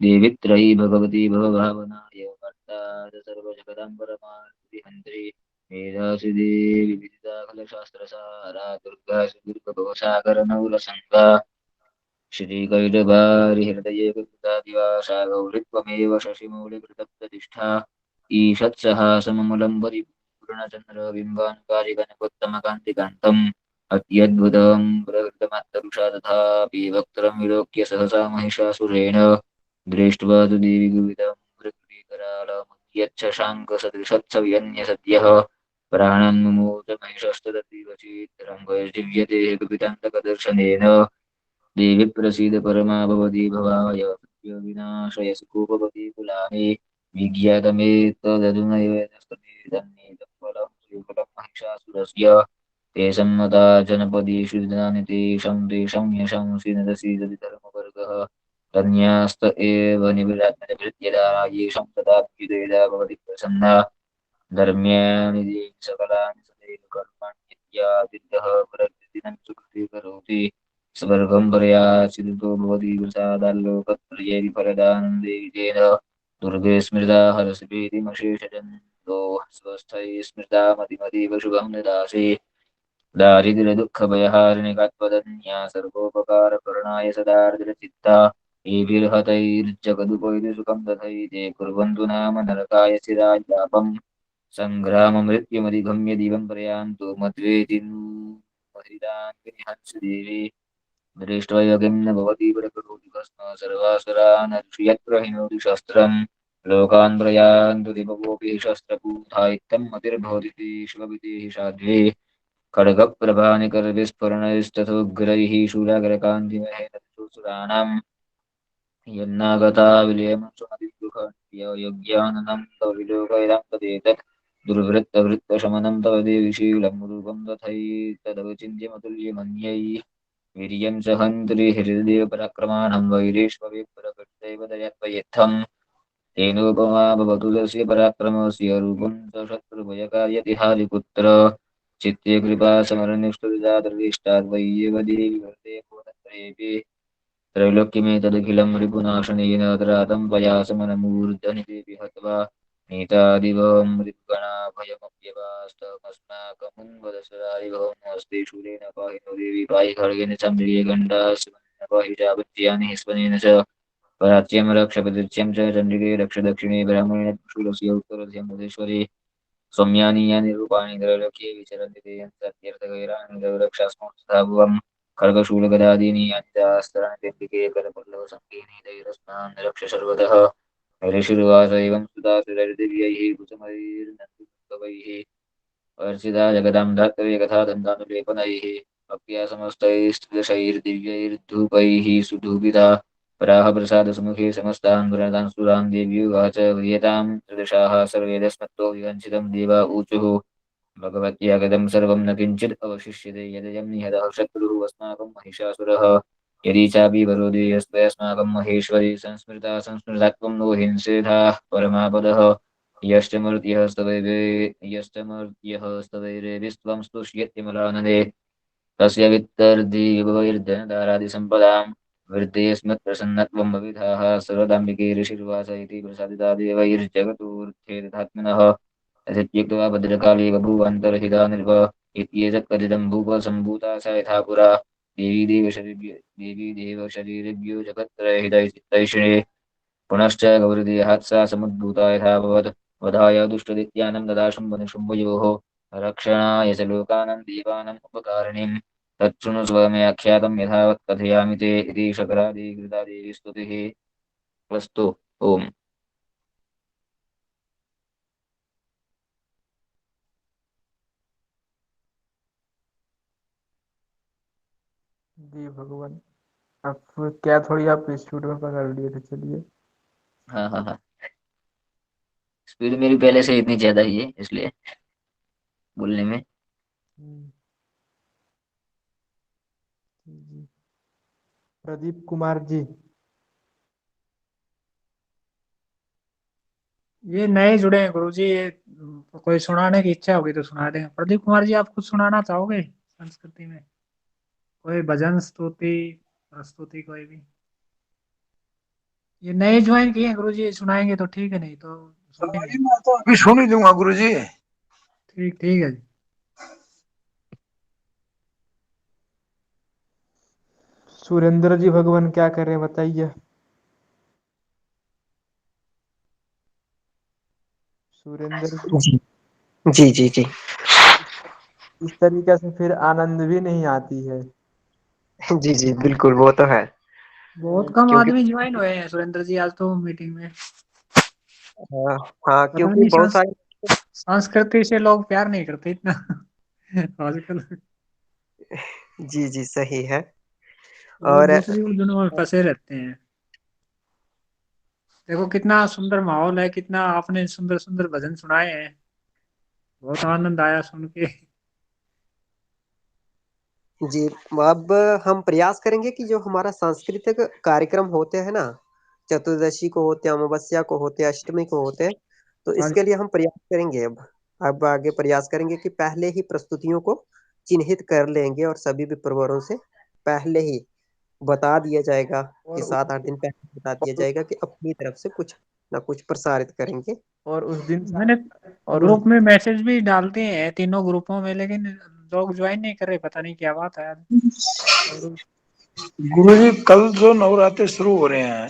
देवित्रयी भगवती भवभावनाय कर्ता च सर्वजगदां परमार्थिहन्त्री वेदासि देवी विदिताखलशास्त्रसारा दुर्गासु दुर्गभवसागरनौलसङ्गा श्रीकैटभारिहृदये कृतादिवासा गौरित्वमेव शशिमौलिकृतप्रतिष्ठा ईषत्सहासममलं परिपूर्णचन्द्रबिम्बानुकारिकनकोत्तमकान्तिकान्तम् अत्यद्भुतं प्रकृतमत्तरुषा तथापि वक्त्रं विलोक्य सहसा महिषासुरेण दृष्ट्वा तु देवि गुविदं प्रकृतिकरालमुद्यच्छशाङ्कसदृशत्सव्यन्यसद्यः प्राणान् मुमोच महिषस्तदतीवचित्रं वैर्दिव्यतेः देवी प्रसीद परमा भवती भवाय सत्य विनाशय सुखोपपति कुलानि विज्ञातमेतदधुनैवेदस्तमेदन्नीतं फलं महिषासुरस्य ते सम्मता जनपदीषु दिनानि तेषां यशंसि नदसि धर्मवर्गः कन्यास्त एव निवृत्त्यदा येषां तदाभ्युदयदा भवति प्रसन्ना धर्म्याणि देवि सकलानि सदैव कर्माण्यत्यादित्यः प्रकृतिनं सुकृति करोति स्वर्गं पर्यासितो भवति प्रसादाल्लोकत्रये फलदानन्दे तेन दुर्गे स्मृता हरसिभेदिमशेषजन्तो स्वस्थैः स्मृता मतिमतीव शुभं ददासि दारिद्र्यदुःखभयहारिणिकात्वदन्या सर्वोपकारकरणाय सदार्द्रचित्ता एभिर्हतैर्जगदुपैति सुखं तथैते कुर्वन्तु नाम नरकाय चिरायापम् सङ्ग्राममृत्युमधिगम्य दिवं प्रयान्तु मद्वेति महिलान्विनिहंसि देवी दृष्ट्वा किं न भवति प्रकरोति भस्म सर्वासुरान् यत्प्रहिणोति शस्त्रम् लोकान् प्रयान्तु दिवगोऽपि शस्त्रपूता इत्थं मतिर्भवति शिवविधिः साध्वी खड्गप्रभानिकरविस्फुरणैस्तथोग्रैः शूलाग्रकान्तिमहेन सुराणाम् यन्नागता विलयं सुमति दुःखयोग्याननं तव विलोकयितं तदेतत् दुर्वृत्तवृत्तशमनं तव देवि शीलं रूपं तथैतदवचिन्त्यमतुल्यमन्यै वीर्यं सहन्त्री हृदय पराक्रमाणं वैरेष्वविप्रकृतैव दयत्वयेत्थम् तेनोपमा भवतु तस्य पराक्रमस्य रूपं च शत्रुभयकार्यतिहारिपुत्र चित्ते कृपा समरनिष्ठुरिदादृष्टाद्वय्येव देवि वर्ते भुवनत्रयेऽपि त्रैलोक्यमेतदखिलं रिपुनाशनेन त्रातं पयासमनमूर्धनिदेवि हत्वा नीतादिवं मृत्युगणाभयमप्यवास्तमस्माकमुन्वदसदारिभवमस्ते शूलेन पाहि नो देवि पाहि खड्गेन सम्प्रिये गण्डास्वनेन पाहि चापत्यानि स्वनेन च प्राच्यं रक्ष प्रतीच्यं च चण्डिके रक्ष दक्षिणे ब्राह्मणेन शूलस्य उत्तरध्यं मधेश्वरी सौम्यानि यानि रूपाणि त्रैलोक्ये विचरन्ति ते यन्त्रत्यर्थगैराणि रक्षास्मो भुवम् खड्गशूलगदादीनि यानि चास्त्राणि चण्डिके करपल्लवसङ्गीनि तैरस्मान् रक्ष सर्वतः ऋषिर्वास एवं सुतासुरैर्दिव्यैः कुसुमैर्नन्दितवैः अर्चिता जगदां धात्रे कथा दन्तानुलेपनैः भक्त्या समस्तैस्त्रिदशैर्दिव्यैर्धूपैः सुधूपिता पराः प्रसादसमुखे समस्तान् प्रणतान् सुरान् देव्युवाच ह्रियतां त्रिदशाः सर्वे तस्मत्तो विवञ्चितं देवा ऊचुः भगवत्या गतं सर्वं न किञ्चित् अवशिष्यते यदयं निहतः शत्रुः अस्माकं महिषासुरः यदि चापि वरोदेयस्त्वयस्माकं महेश्वरी संस्मृता संस्मृतात्वं नो हिंसेधाः परमापदः यष्टमर्त्यः स्तवैरेभिस्त्वं स्तुष्यत्यमलानने तस्य वित्तर्दिवैर्धनधारादिसम्पदां वृद्धेस्मत्प्रसन्नत्वं भविधाः सर्वदाम्बिके ऋषिर्वास इति प्रसादिता देवैर्जगतोऽर्थेरथात्मनः तथेत्युक्त्वा भद्रकाली बभूवन्तर्हिता नृप इत्येतत्कथितं भूपसम्भूता सा यथा पुरा देवी देवशरीरेभ्यो जगत्त्रयहितैषिणे पुनश्च गौरीदेहात्सा समुद्भूता यथाभवत् वधाय दुष्टदित्यानं ददा शुम्भनिशुम्भयोः रक्षणाय च लोकानां देवानाम् उपकारिणीम् तच्छृणु स्वयमेयाख्यातं यथावत् कथयामि ते इति शकरादिकृता देवी स्तुतिः अस्तु ओम् जी भगवान। अब क्या थोड़ी आप स्पीड में पकड़ लिए थे, चलिए। हाँ हाँ हाँ स्पीड मेरी पहले से इतनी ज्यादा ही है इसलिए बोलने में हम्म, जी। प्रदीप कुमार जी। ये नए जुड़े हैं गुरु जी, ये कोई सुनाने की इच्छा होगी तो सुना दें। प्रदीप कुमार जी, आप कुछ सुनाना चाहोगे संस्कृति में? कोई भजन स्तुति प्रस्तुति कोई भी। ये नए ज्वाइन किए हैं गुरुजी, सुनाएंगे तो ठीक है, नहीं तो सुनेंगे। मैं तो अभी सुन ही दूंगा गुरुजी। ठीक ठीक है जी। सुरेंद्र जी भगवान क्या कर रहे हैं बताइए। सुरेंद्र जी, जी जी जी इस तरीके से फिर आनंद भी नहीं आती है। जी जी बिल्कुल, वो तो है। बहुत कम क्योंकि आदमी ज्वाइन हुए हैं सुरेंद्र जी आज तो मीटिंग में। हाँ, हाँ, पता क्योंकि नहीं बहुत सारे संस्कृति से लोग प्यार नहीं करते इतना आजकल। जी जी सही है। वो और दूसरी उलझनों में फंसे रहते हैं। देखो कितना सुंदर माहौल है, कितना आपने सुंदर सुंदर भजन सुनाए हैं, बहुत आनंद आया सुन के। जी, अब हम प्रयास करेंगे कि जो हमारा सांस्कृतिक कार्यक्रम होते हैं ना, चतुर्दशी को होते हैं, अमावस्या को होते हैं, अष्टमी को होते हैं, तो हाँ इसके लिए हम प्रयास करेंगे। अब आगे प्रयास करेंगे कि पहले ही प्रस्तुतियों को चिन्हित कर लेंगे और सभी विप्रवरों से पहले ही बता दिया जाएगा कि और 7-8 दिन पहले बता दिया जाएगा कि अपनी तरफ से कुछ ना कुछ प्रसारित करेंगे। और उस दिन मैंने और उस ग्रुप में मैसेज भी डालते हैं तीनों ग्रुपों में, लेकिन लोग ज्वाइन नहीं कर रहे, पता नहीं क्या बात है आज। और उस गुरुजी कल जो नवरात्र शुरू हो रहे हैं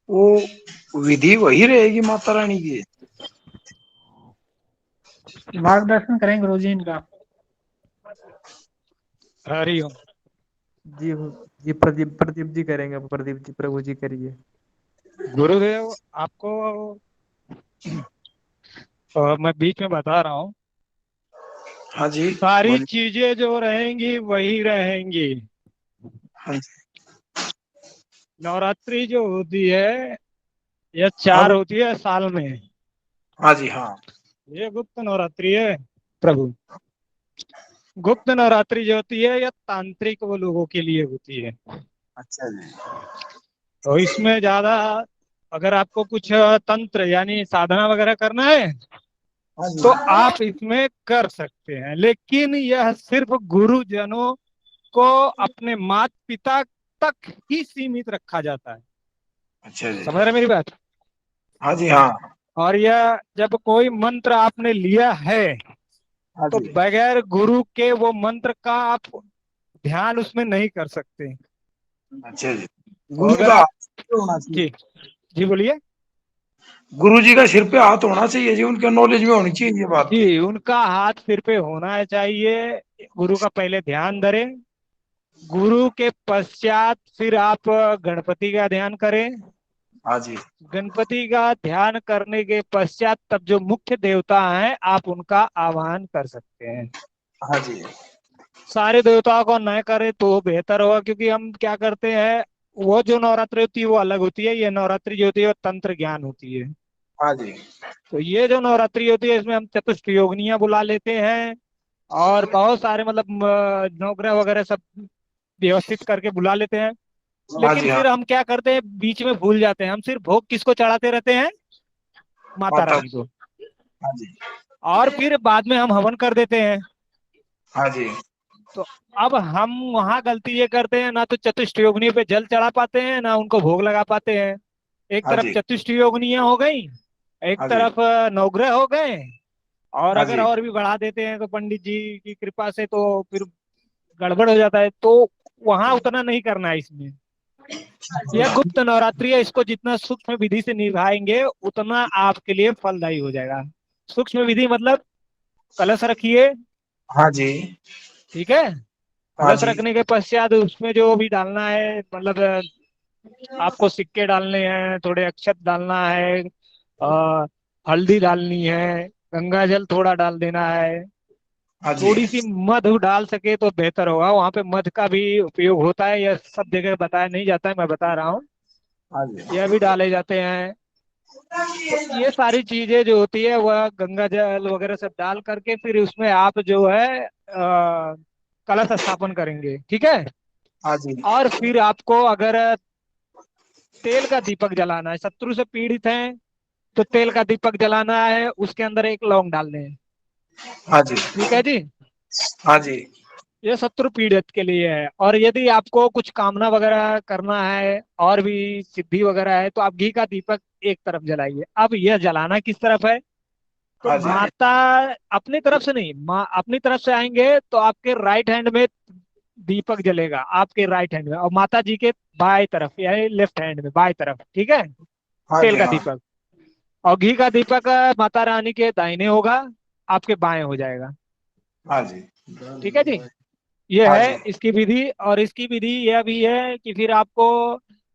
वो विधि वही रहेगी माता रानी की। मार्गदर्शन करें गुरु जी इनका। हरिओम। जी जी प्रदीप प्रदीप जी करेंगे, प्रदीप जी प्रभु जी करिए। गुरुदेव आपको मैं बीच में बता रहा हूँ, हाँ जी सारी बोलिए। चीजें जो रहेंगी वही रहेंगी। हाँ जी। नवरात्रि जो होती है यह हाँ 4 होती है साल में। हाँ जी हाँ। ये गुप्त नवरात्रि है प्रभु। गुप्त नवरात्रि जो होती है यह तांत्रिक वो लोगों के लिए होती है। अच्छा जी। तो इसमें ज्यादा अगर आपको कुछ तंत्र यानी साधना वगैरह करना है हाँ जी तो आप इसमें कर सकते हैं, लेकिन यह सिर्फ गुरुजनों को अपने माता पिता तक ही सीमित रखा जाता है। अच्छा जी। समझ रहे मेरी बात। हाँ जी हाँ। और यह जब कोई मंत्र आपने लिया है हाँ तो जी। बगैर गुरु के वो मंत्र का आप ध्यान उसमें नहीं कर सकते। अच्छा जी। और गुरु अगर का आप हाथ होना चाहिए। जी जी बोलिए। गुरु जी का सिर पे हाथ होना चाहिए जी, उनके नॉलेज में होनी चाहिए ये बात की। जी उनका हाथ सिर पे होना चाहिए। गुरु का पहले ध्यान धरें, गुरु के पश्चात फिर आप गणपति का ध्यान करें। हाँ जी। गणपति का ध्यान करने के पश्चात तब जो मुख्य देवता हैं आप उनका आह्वान कर सकते हैं। हाँ जी। सारे देवताओं को न करें तो बेहतर होगा, क्योंकि हम क्या करते हैं, वो जो नवरात्रि होती है वो अलग होती है, ये नवरात्रि जो होती है वो तंत्र ज्ञान होती है। हाँ जी। तो ये जो नवरात्रि होती है इसमें हम चतुष्ट योगिनियां बुला लेते हैं और बहुत सारे मतलब नवग्रह वगैरह सब व्यवस्थित करके बुला लेते हैं। हाँ लेकिन जी हाँ। फिर हम क्या करते हैं, बीच में भूल जाते हैं, हम सिर्फ भोग किसको चढ़ाते रहते हैं, माता माता। रानी को। हाँ जी। और फिर बाद में हम हवन कर देते हैं। हाँ जी। तो अब हम वहां गलती ये करते हैं, ना तो चतुष्ट योगिनी पे जल चढ़ा पाते हैं ना उनको भोग लगा पाते हैं। एक हाँ तरफ जी। चतुष्ट योगिनियां हो गई, एक हाँ जी। तरफ नवग्रह हो गए, और हाँ अगर जी। और भी बढ़ा देते हैं तो पंडित जी की कृपा से तो फिर गड़बड़ हो जाता है। तो वहां उतना नहीं करना है इसमें। यह गुप्त नवरात्रि है, इसको जितना सूक्ष्म विधि से निभाएंगे उतना आपके लिए फलदायी हो जाएगा। सूक्ष्म विधि मतलब कलश रखिए, हाँ जी। ठीक है। हाँ कलश जी। रखने के पश्चात उसमें जो भी डालना है, मतलब आपको सिक्के डालने हैं, थोड़े अक्षत डालना है, हल्दी डालनी है, गंगा जल थोड़ा डाल देना है, हाँ जी। थोड़ी सी मध डाल सके तो बेहतर होगा। वहां पे मध का भी उपयोग होता है, यह सब जगह बताया नहीं जाता है, मैं बता रहा हूँ। हाँ जी। यह भी डाले जाते हैं। तो ये सारी चीजें जो होती है वह गंगा जल वगैरह सब डाल करके फिर उसमें आप जो है कलश स्थापन करेंगे, ठीक है। हाँ जी। और फिर आपको अगर तेल का दीपक जलाना है, शत्रु से पीड़ित हैं तो तेल का दीपक जलाना है, उसके अंदर एक लौंग डालने हैं, हाँ जी। ठीक है जी। हाँ जी। ये शत्रु पीड़ित के लिए है। और यदि आपको कुछ कामना वगैरह करना है और भी सिद्धि वगैरह है तो आप घी का दीपक एक तरफ जलाइए। अब यह जलाना किस तरफ है? तो हाँ जी। माता अपनी तरफ से नहीं, माँ अपनी तरफ से आएंगे तो आपके राइट हैंड में दीपक जलेगा, आपके राइट हैंड में, और माता जी के बाएं तरफ यानी लेफ्ट हैंड में बाएं तरफ, ठीक है, हाँ तेल जी। का हाँ। दीपक। और घी का दीपक माता रानी के दाहिने होगा, आपके बाएं हो जाएगा। हाँ जी। ठीक है जी। ये हाँ है जी। इसकी विधि। और इसकी विधि यह भी है कि फिर आपको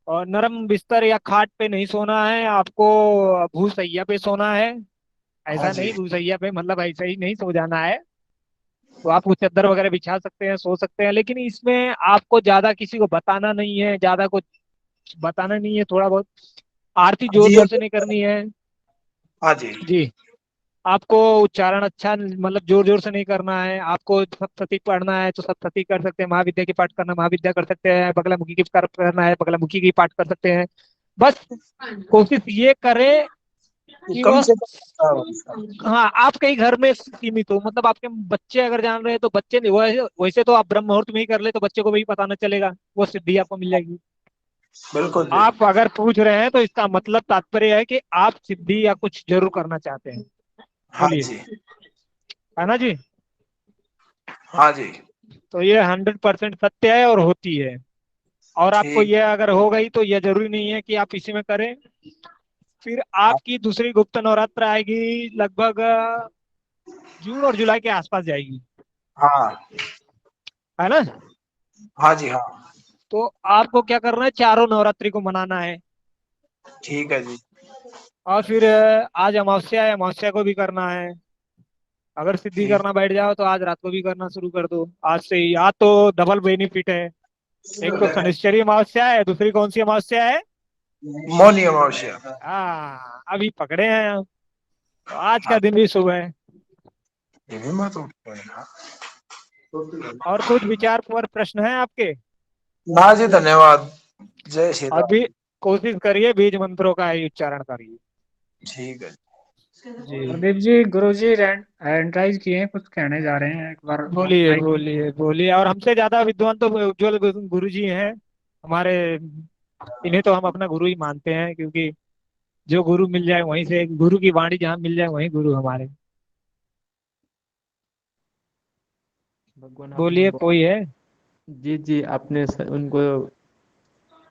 नरम बिस्तर या खाट पे नहीं सोना है, आपको भूसैया पे सोना है। हाँ ऐसा जी। नहीं भूसैया पे मतलब ऐसे ही नहीं सो जाना है। तो आप कुछ चादर वगैरह बिछा सकते हैं, सो सकते हैं, लेकिन इसमें आपको ज्यादा किसी को बताना नहीं है, ज्यादा कुछ बताना नहीं है। थोड़ा बहुत आरती हाँ जोर जी। जोर से नहीं करनी है। हाँ जी। जी। आपको उच्चारण अच्छा मतलब जोर जोर से नहीं करना है। आपको सप्तशती पढ़ना है तो सप्तशती कर सकते हैं, महाविद्या की पाठ करना महाविद्या कर सकते हैं, बगलामुखी की करना है बगलामुखी की पाठ कर सकते हैं। बस कोशिश ये करें ये कि कम वह, से कम होता है उसका। हाँ, आपके ही घर में सीमित हो। मतलब आपके बच्चे अगर जान रहे हैं तो बच्चे नहीं, वैसे वैसे तो आप ब्रह्म मुहूर्त में ही कर ले तो बच्चे को भी पता न चलेगा, वो सिद्धि आपको मिल जाएगी। बिल्कुल जी। आप अगर पूछ रहे हैं तो इसका मतलब तात्पर्य है कि आप सिद्धि या कुछ जरूर करना चाहते हैं। हाँ बोलिए, जी। है ना जी? हाँ जी। तो ये 100% सत्य है और होती है। और आपको ठीक। ये अगर हो गई तो ये जरूरी नहीं है कि आप इसी में करें। फिर आपकी दूसरी गुप्त नवरात्र आएगी लगभग जून और जुलाई के आसपास जाएगी, हाँ। है ना? हाँ जी। हाँ। तो आपको क्या करना है, चारों नवरात्रि को मनाना है। ठीक है जी। और फिर आज अमावस्या है, अमावस्या को भी करना है। अगर सिद्धि ठीक। करना बैठ जाओ तो आज रात को भी करना शुरू कर दो, आज से ही। आज तो डबल बेनिफिट है। एक तो शनिश्चरी अमावस्या है, दूसरी कौन सी अमावस्या है? मौनी अमावस्या। हाँ, अभी पकड़े हैं हम। तो आज का हाँ। दिन भी शुभ है। ये भी मत उठो ना। और कुछ विचार पर प्रश्न है आपके? ना जी, धन्यवाद। जय श्री राम। अभी कोशिश करिए बीज मंत्रों का ही उच्चारण करिए। ठीक है। जी। प्रदीप जी, गुरु जी एंट्राइज किए हैं, कुछ कहने जा रहे हैं, एक बार बोलिए माइक। बोलिए बोलिए। और हमसे ज्यादा विद्वान तो उज्जवल गुरु जी हैं हमारे। इन्हें तो हम अपना गुरु ही मानते हैं, क्योंकि जो गुरु मिल जाए वहीं से, गुरु की वाणी जहाँ मिल जाए वहीं गुरु हमारे। भगवान आपने बोलिए, कोई है? जी जी, आपने उनको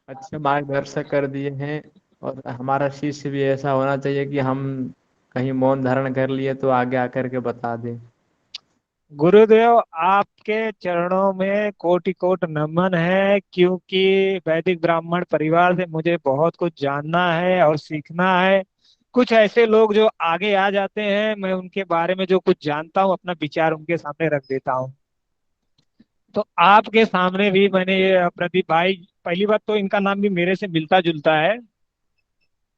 अच्छे मार्गदर्शक कर दिए हैं। और हमारा शिष्य भी ऐसा होना चाहिए कि हम कहीं मौन धारण कर लिए तो आगे आकर के बता दें। गुरुदेव, आपके चरणों में कोटि कोटि नमन है, क्योंकि वैदिक ब्राह्मण परिवार से मुझे बहुत कुछ जानना है और सीखना है। कुछ ऐसे लोग जो आगे आ जाते हैं, मैं उनके बारे में जो कुछ जानता हूँ अपना विचार उनके सामने रख देता हूँ। तो आपके सामने भी मैंने ये प्रदीप भाई, पहली बात तो इनका नाम भी मेरे से मिलता जुलता है।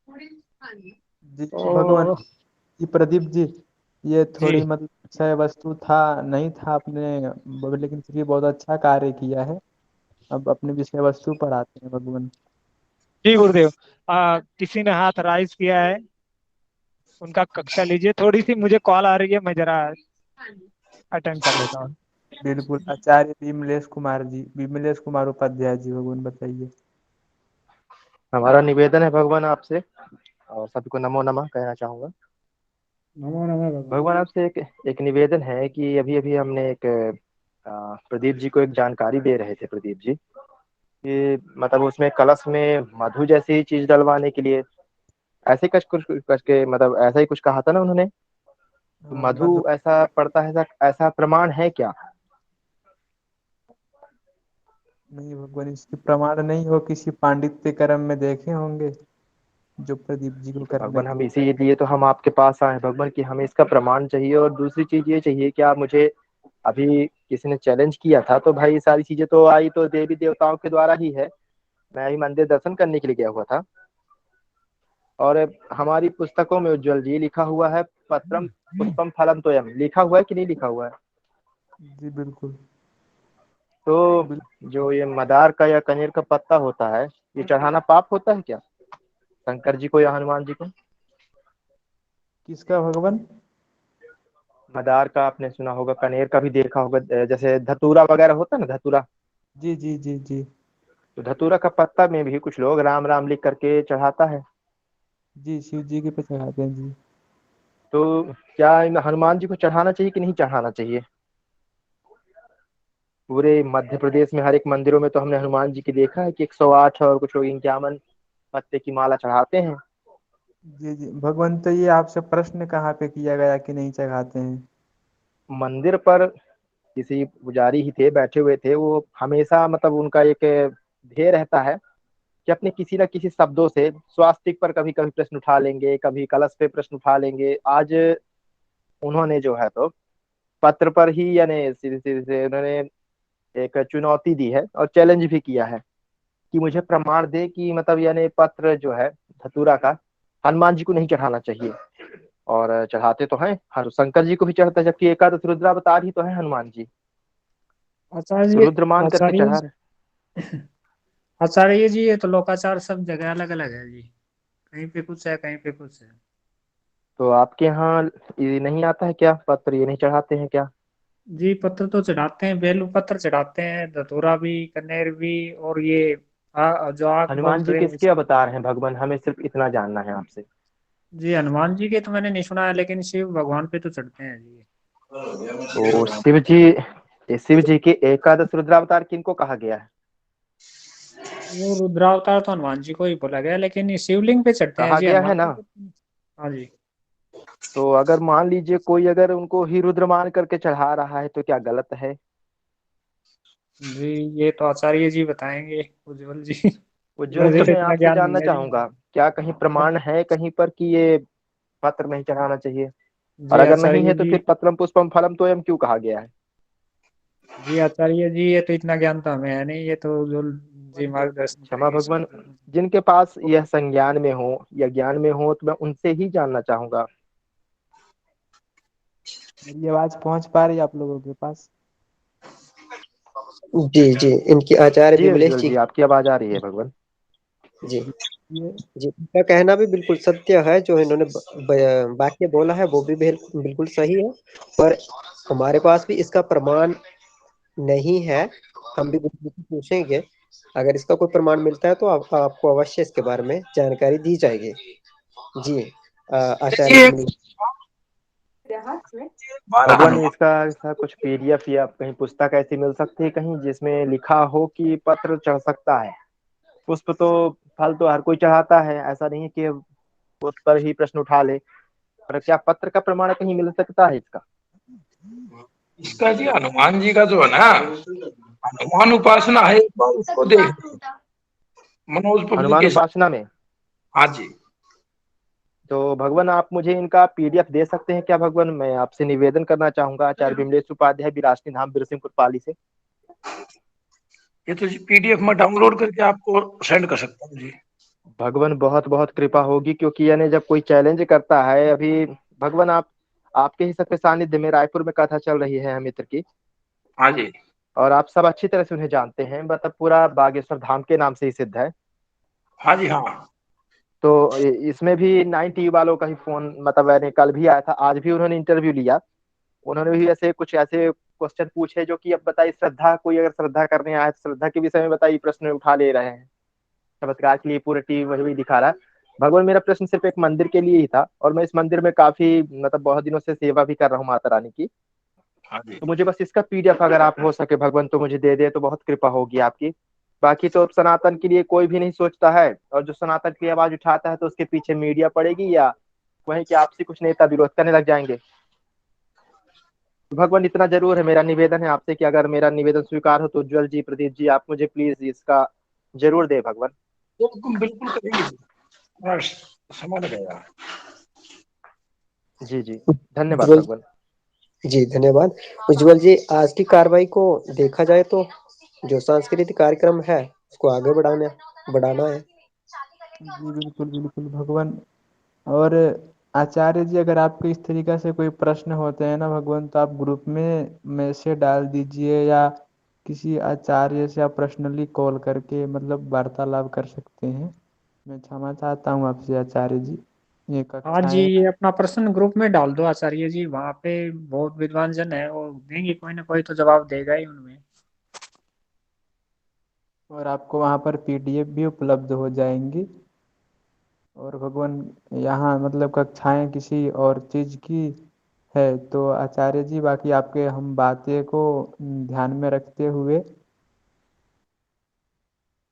जी भगवान, तो जी प्रदीप जी, ये थोड़ी जी, मतलब विषय वस्तु था नहीं था आपने, लेकिन फिर भी बहुत अच्छा कार्य किया है। अब अपने विषय वस्तु पर आते हैं भगवान। जी गुरुदेव। किसी ने हाथ राइज किया है, उनका कक्षा लीजिए। थोड़ी सी मुझे कॉल आ रही है, मैं जरा अटेंड कर लेता हूँ। बिल्कुल, आचार्य विमलेश कुमार जी, विमलेश कुमार उपाध्याय जी, भगवान बताइए। हमारा निवेदन है भगवान आपसे, और सबको नमो नमः कहना चाहूंगा। नमो नमः भगवान। भगवान आपसे एक एक निवेदन है कि अभी अभी हमने एक प्रदीप जी को एक जानकारी दे रहे थे, प्रदीप जी, कि मतलब उसमें कलश में मधु जैसी चीज डलवाने के लिए ऐसे कुछ कुछ करके, मतलब ऐसा ही कुछ कहा था ना उन्होंने। तो हाँ, मधु मधु। ऐसा पड़ता है, ऐसा ऐसा प्रमाण है क्या? नहीं भगवान, इसकी प्रमाण नहीं हो, किसी पांडित्य कर्म में देखे होंगे जो प्रदीप जी को तो करने भगवान हम दिए। इसीलिए तो हम आपके पास आए हैं भगवान, कि हमें इसका प्रमाण चाहिए। और दूसरी चीज ये चाहिए कि आप मुझे, अभी किसी ने चैलेंज किया था तो भाई ये सारी चीजें तो आई तो देवी देवताओं के द्वारा ही है। मैं अभी मंदिर दर्शन करने के लिए गया हुआ था, और हमारी पुस्तकों में उज्जवल जी लिखा हुआ है, पत्रम पुष्पम फलम तोयम, लिखा हुआ है कि नहीं लिखा हुआ है? जी बिल्कुल। तो बिल, जो ये मदार का या कनेर का पत्ता होता है, ये चढ़ाना पाप होता है क्या शंकर जी को या हनुमान जी को? किसका भगवान? मदार का आपने सुना होगा, कनेर का भी देखा होगा, जैसे धतूरा वगैरह होता है ना, धतूरा। जी जी जी जी। तो धतूरा का पत्ता में भी कुछ लोग राम राम लिख करके चढ़ाता है। जी शिव जी के पे चढ़ाते हैं जी। तो क्या इन हनुमान जी को चढ़ाना चाहिए कि नहीं चढ़ाना चाहिए? पूरे मध्य प्रदेश में हर एक मंदिरों में तो हमने हनुमान जी की देखा है कि 108 और कुछ लोग 51 पत्ते की माला चढ़ाते हैं। जी जी भगवान, तो ये आपसे प्रश्न कहाँ पे किया गया कि नहीं चढ़ाते हैं? मंदिर पर किसी पुजारी ही थे, बैठे हुए थे, वो हमेशा मतलब उनका एक ध्येय रहता है कि अपने किसी न किसी शब्दों से स्वास्तिक पर कभी कभी प्रश्न उठा लेंगे, कभी कलश पे प्रश्न उठा लेंगे। आज उन्होंने जो है तो पत्र पर ही यानी सीधे सीधे से उन्होंने एक चुनौती दी है और चैलेंज भी किया है कि मुझे प्रमाण दे कि मतलब यानी पत्र जो है धतूरा का हनुमान जी को नहीं चढ़ाना चाहिए। और चढ़ाते तो हैं, हर शंकर जी को भी चढ़ता है, जबकि एकादश रुद्रावतार ही तो है हनुमान जी। तो आचार्य रुद्र मान करके आचार्य चढ़ा रहे। आचार्य जी, ये तो लोकाचार सब जगह अलग अलग है जी। कहीं पे कुछ है, कहीं पे कुछ है। तो आपके यहाँ ये नहीं आता है क्या, पत्र ये नहीं चढ़ाते हैं क्या? जी पत्र तो चढ़ाते हैं, बेल पत्र चढ़ाते हैं, धतूरा भी, कनेर भी, और ये जो आग हनुमान जी बोलते हैं किसके इसको। अवतार हैं भगवान, हमें सिर्फ इतना जानना है आपसे। जी हनुमान जी के तो मैंने नहीं सुना है, लेकिन शिव भगवान पे तो चढ़ते हैं जी। तो शिव जी के एकादश रुद्रावतार किनको कहा गया है? वो रुद्रावतार तो हनुमान जी को ही बोला गया, लेकिन ये शिवलिंग पे चढ़ते हैं कहा जी गया है हनुमान ना। जी को। हाँ जी। तो अगर मान लीजिए कोई अगर उनको ही रुद्र मान करके चढ़ा रहा है तो क्या गलत है? जी ये तो आचार्य जी बताएंगे, उज्जवल जी। उज्जवल मुझे जी, तो मैं इतना आपसे ज्ञान नहीं जानना है जी। चाहूंगा, क्या कहीं प्रमाण है कहीं पर कि ये पत्र नहीं चढ़ाना चाहिए? और जी अगर नहीं आचार्य है तो जी। फिर पत्रम पुष्पम फलम तोयम क्यों कहा गया है? जी आचार्य जी, ये तो इतना ज्ञान तो हमें है नहीं, ये तो जो जी मार्गदर्शन क्षमा करेंगे भगवान, इसको। जिनके पास यह संज्ञान में हो या ज्ञान में हो तो मैं उनसे ही जानना चाहूंगा। मेरी आवाज पहुंच पा रही है आप लोगों के पास? जी जी, इनकी आचार्य जी विमलेश उज्जवल जी। जी, आपकी आवाज आ रही है भगवान। जी जी ये जी, इनका कहना भी बिल्कुल सत्य है, जो इन्होंने वाक्य बोला है वो भी बिल्कुल सही है। पर हमारे पास भी इसका प्रमाण नहीं है। हम भी गुरुजी से पूछेंगे, अगर इसका कोई प्रमाण मिलता है तो आपको अवश्य इसके बारे में जानकारी दी जाएगी। जी आचार्य ये विमलेश। भगवान, हनुमान इसका ऐसा कुछ पीडीएफ या कहीं पुस्तक ऐसी मिल सकती है कहीं जिसमें लिखा हो कि पत्र चढ़ सकता है? पुष्प तो, फल तो हर कोई चढ़ाता है, ऐसा नहीं है कि उस पर ही प्रश्न उठा ले। पर क्या पत्र का प्रमाण कहीं मिल सकता है इसका? इसका जी हनुमान जी का जो है ना, हनुमान उपासना है, एक बार उसको देख मनोज हनुमान पब्लिकेशन। उपासना में? हाँ जी। तो भगवान, आप मुझे इनका पीडीएफ दे सकते हैं क्या भगवान? मैं आपसे निवेदन करना चाहूंगा, आचार्य विमलेश उपाध्याय, विरासनी धाम, बिरसिंहपुर पाली से। ये तो पीडीएफ में डाउनलोड करके आपको सेंड कर सकता हूँ जी। भगवान बहुत बहुत कृपा होगी, क्योंकि यानी जब कोई चैलेंज करता है, अभी भगवान आप आपके ही सबके सानिध्य में रायपुर में कथा चल रही है मित्र की, हाँ जी। और आप सब अच्छी तरह से उन्हें जानते हैं, मतलब पूरा बागेश्वर धाम के नाम से ही सिद्ध है। हाँ जी। हाँ तो इसमें भी 9 टीवी वालों का ही फोन, मतलब मैंने कल भी आया था, आज भी उन्होंने इंटरव्यू लिया। उन्होंने भी ऐसे कुछ ऐसे क्वेश्चन पूछे जो कि अब बताइए, श्रद्धा, कोई अगर श्रद्धा करने आए तो श्रद्धा के विषय में बताइए, प्रश्न उठा ले रहे हैं। चमत्कार के लिए पूरे टीवी वही वही दिखा रहा है। भगवान, मेरा प्रश्न सिर्फ एक मंदिर के लिए ही था, और मैं इस मंदिर में काफी मतलब बहुत दिनों से सेवा भी कर रहा हूँ माता रानी की। हाँ जी। तो मुझे बस इसका पीडीएफ अगर आप हो सके भगवान तो मुझे दे दे तो बहुत कृपा होगी आपकी। बाकी तो सनातन के लिए कोई भी नहीं सोचता है, और जो सनातन की आवाज उठाता है तो उसके पीछे मीडिया पड़ेगी, या वहीं के आपसी कुछ नेता विरोध करने लग जाएंगे। तो भगवान, इतना जरूर है, मेरा निवेदन है आपसे कि अगर मेरा निवेदन स्वीकार हो तो उज्जवल जी, प्रदीप जी, आप मुझे प्लीज इसका जरूर दे भगवान। बिल्कुल बिल्कुल करेंगे जी। थोड़ा समय लगेगा। जी जी, धन्यवाद उज्जवल भगवान। जी, धन्यवाद। उज्जवल जी, आज की कार्रवाई को देखा जाए तो जो सांस्कृतिक कार्यक्रम है उसको आगे बढ़ाना है। जी बिल्कुल बिल्कुल भगवान। और आचार्य जी, अगर आपको इस तरीका से कोई प्रश्न होते हैं ना भगवान, तो आप ग्रुप में मैसेज डाल दीजिए, या किसी आचार्य से आप पर्सनली कॉल करके मतलब वार्तालाप कर सकते हैं। मैं क्षमा चाहता हूँ आपसे आचार्य जी। ये हाँ जी, कक्षाएं। ये अपना प्रश्न ग्रुप में डाल दो आचार्य जी, वहाँ पे बहुत विद्वान जन है, वो देंगे कोई ना कोई तो जवाब देगा ही उनमें। और आपको वहाँ पर पीडीएफ भी उपलब्ध हो जाएंगी। और भगवान, यहाँ मतलब कक्षाएं किसी और चीज़ की है तो आचार्य जी, बाकी आपके हम बातें को ध्यान में रखते हुए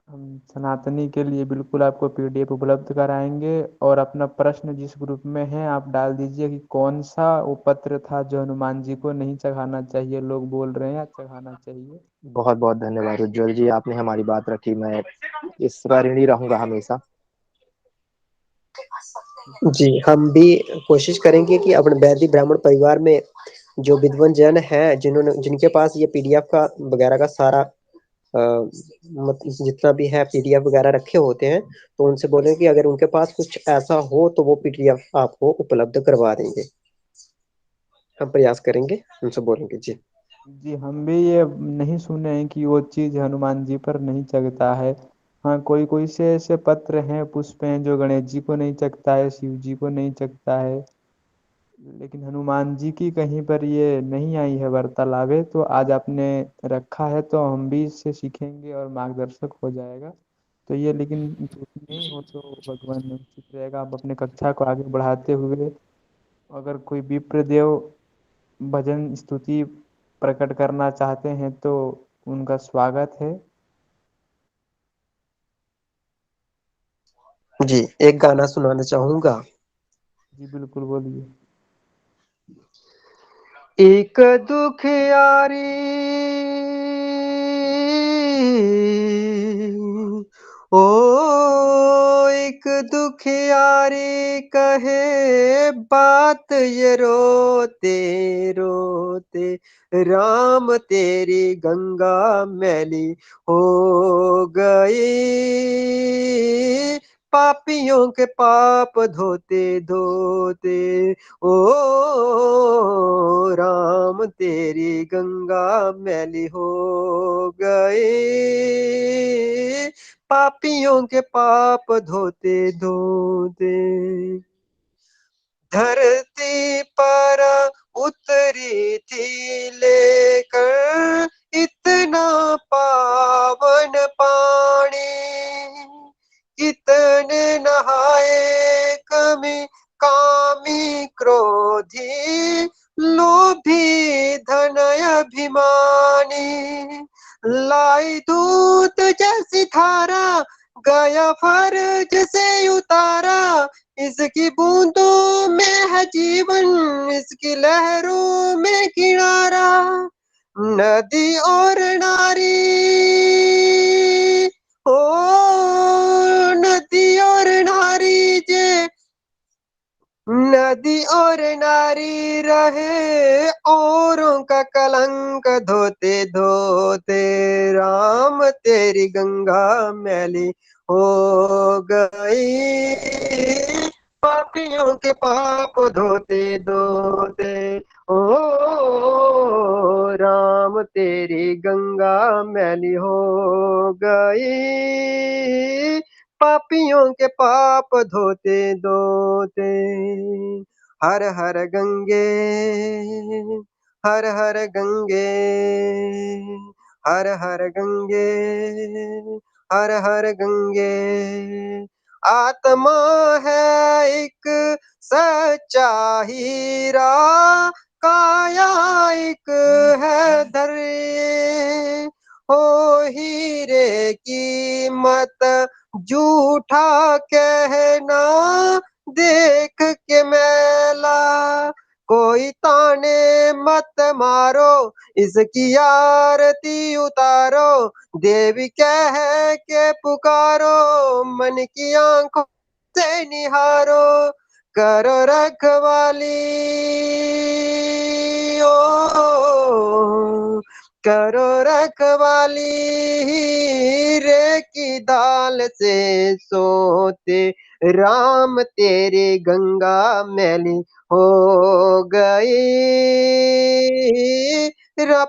हम सनातनी के लिए बिल्कुल आपको पीडीएफ उपलब्ध कराएंगे। और अपना प्रश्न जिस ग्रुप में है आप डाल दीजिए कि कौन सा वो पत्र था जो हनुमान जी को नहीं चढ़ाना चाहिए, लोग बोल रहे हैं या चढ़ाना चाहिए। बहुत बहुत धन्यवाद उज्जवल जी, आपने हमारी बात रखी। मैं इस पर ऋणी रहूंगा हमेशा। जी, हम भी कोशिश करेंगे कि अपने वैदिक ब्राह्मण परिवार में जो विद्वान जन हैं, जिनके पास ये पीडीएफ का वगैरह का सारा जितना भी है पीडीएफ वगैरह रखे होते हैं, तो उनसे बोलें कि अगर उनके पास कुछ ऐसा हो तो वो पीडीएफ आपको उपलब्ध करवा देंगे। हम प्रयास करेंगे, उनसे बोलेंगे जी। जी, हम भी ये नहीं सुने हैं कि वो चीज़ हनुमान जी पर नहीं चढ़ता है। हाँ, कोई कोई से ऐसे पत्र हैं, पुष्प हैं जो गणेश जी को नहीं चढ़ता है, शिव जी को नहीं चढ़ता है, लेकिन हनुमान जी की कहीं पर ये नहीं आई है वार्तालाप है। तो आज आपने रखा है तो हम भी इससे सीखेंगे और मार्गदर्शक हो जाएगा। तो ये लेकिन कुछ नहीं हो तो भगवान उचित रहेगा। आप अपने कक्षा को आगे बढ़ाते हुए अगर कोई विप्र देव भजन स्तुति प्रकट करना चाहते हैं तो उनका स्वागत है। जी, एक गाना सुनाना चाहूंगा। जी बिल्कुल, बोलिए। एक दुखियारी ओ एक दुखियारी कहे बात ये रोते रोते, राम तेरी गंगा मैली हो गई, पापियों के पाप धोते धोते, ओ राम तेरी गंगा मैली हो गई, पापियों के पाप धोते धोते, धरती पर उतरी थी लेकर इतना पावन पानी, कितने नहाए कमी कामी क्रोधी, लोभी धनय अभिमानी, लाई दूत जैसी धारा गया फर्ज से उतारा, इसकी बूंदों में है जीवन, इसकी लहरों में किनारा, नदी और नारी ओ नदी और नारी जे, नदी और नारी रहे औरों का कलंक धोते धोते, राम तेरी गंगा मैली हो गई, पापियों के पाप धोते धोते, ओ राम तेरी गंगा मैली हो गई, पापियों के पाप धोते धोते, हर हर गंगे हर हर गंगे हर हर गंगे हर हर गंगे, आत्मा है एक सच्चा हीरा, काया एक है धरे, हो हीरे कीमत झूठा कहना देख के मैला, कोई ताने मत मारो इसकी आरती उतारो, देवी कह के पुकारो, मन की आंखों से निहारो, करो रखवाली ओ करो रखवाली, हीरे की दाल से सोते, राम तेरी गंगा मैली हो गई,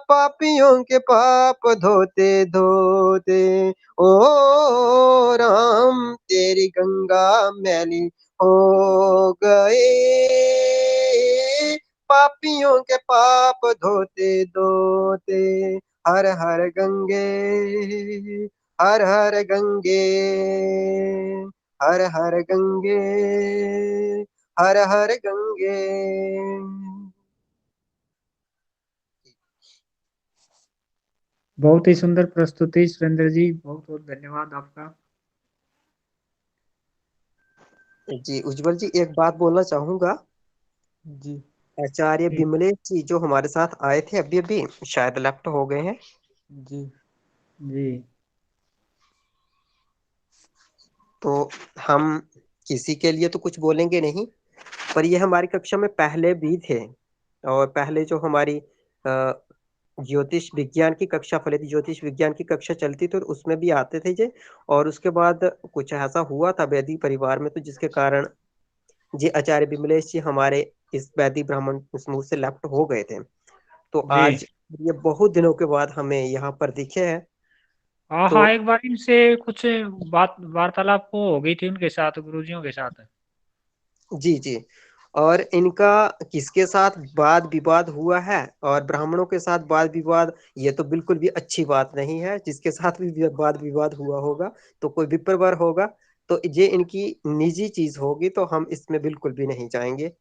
पापियों के पाप धोते धोते, ओ राम तेरी गंगा मैली हो गए, पापियों के पाप धोते धोते। हर हर गंगे, हर हर गंगे, हर हर गंगे, हर हर गंगे। बहुत ही सुंदर प्रस्तुति सुरेंद्र जी, बहुत बहुत धन्यवाद आपका। जी उज्जवल जी, एक बात बोलना चाहूंगा। जी आचार्य जी विमलेश जी जो हमारे साथ आए थे अभी अभी, शायद लेफ्ट हो गए हैं। जी जी तो हम किसी के लिए तो कुछ बोलेंगे नहीं, पर ये हमारी कक्षा में पहले भी थे। और पहले जो हमारी ज्योतिष विज्ञान की कक्षा, फलित ज्योतिष विज्ञान की कक्षा चलती थी, तो उसमें भी आते थे जे। और उसके बाद कुछ ऐसा हुआ था वैदिक परिवार में, तो जिसके कारण जी आचार्य विमलेश जी हमारे इस वैदिक ब्राह्मण समूह से लेफ्ट हो गए थे। तो जी आज ये बहुत दिनों के बाद हमें यहाँ पर दिखे हैं। हाँ तो हाँ, एक बार इनसे कुछ बात वार्तालाप हो गई थी उनके साथ, गुरुजियों के साथ। जी जी, और इनका किसके साथ वाद विवाद हुआ है और ब्राह्मणों के साथ वाद विवाद, ये तो बिल्कुल भी अच्छी बात नहीं है। जिसके साथ भी वाद विवाद हुआ होगा तो कोई विप्रवर होगा, तो ये इनकी निजी चीज होगी, तो हम इसमें बिल्कुल भी नहीं जाएंगे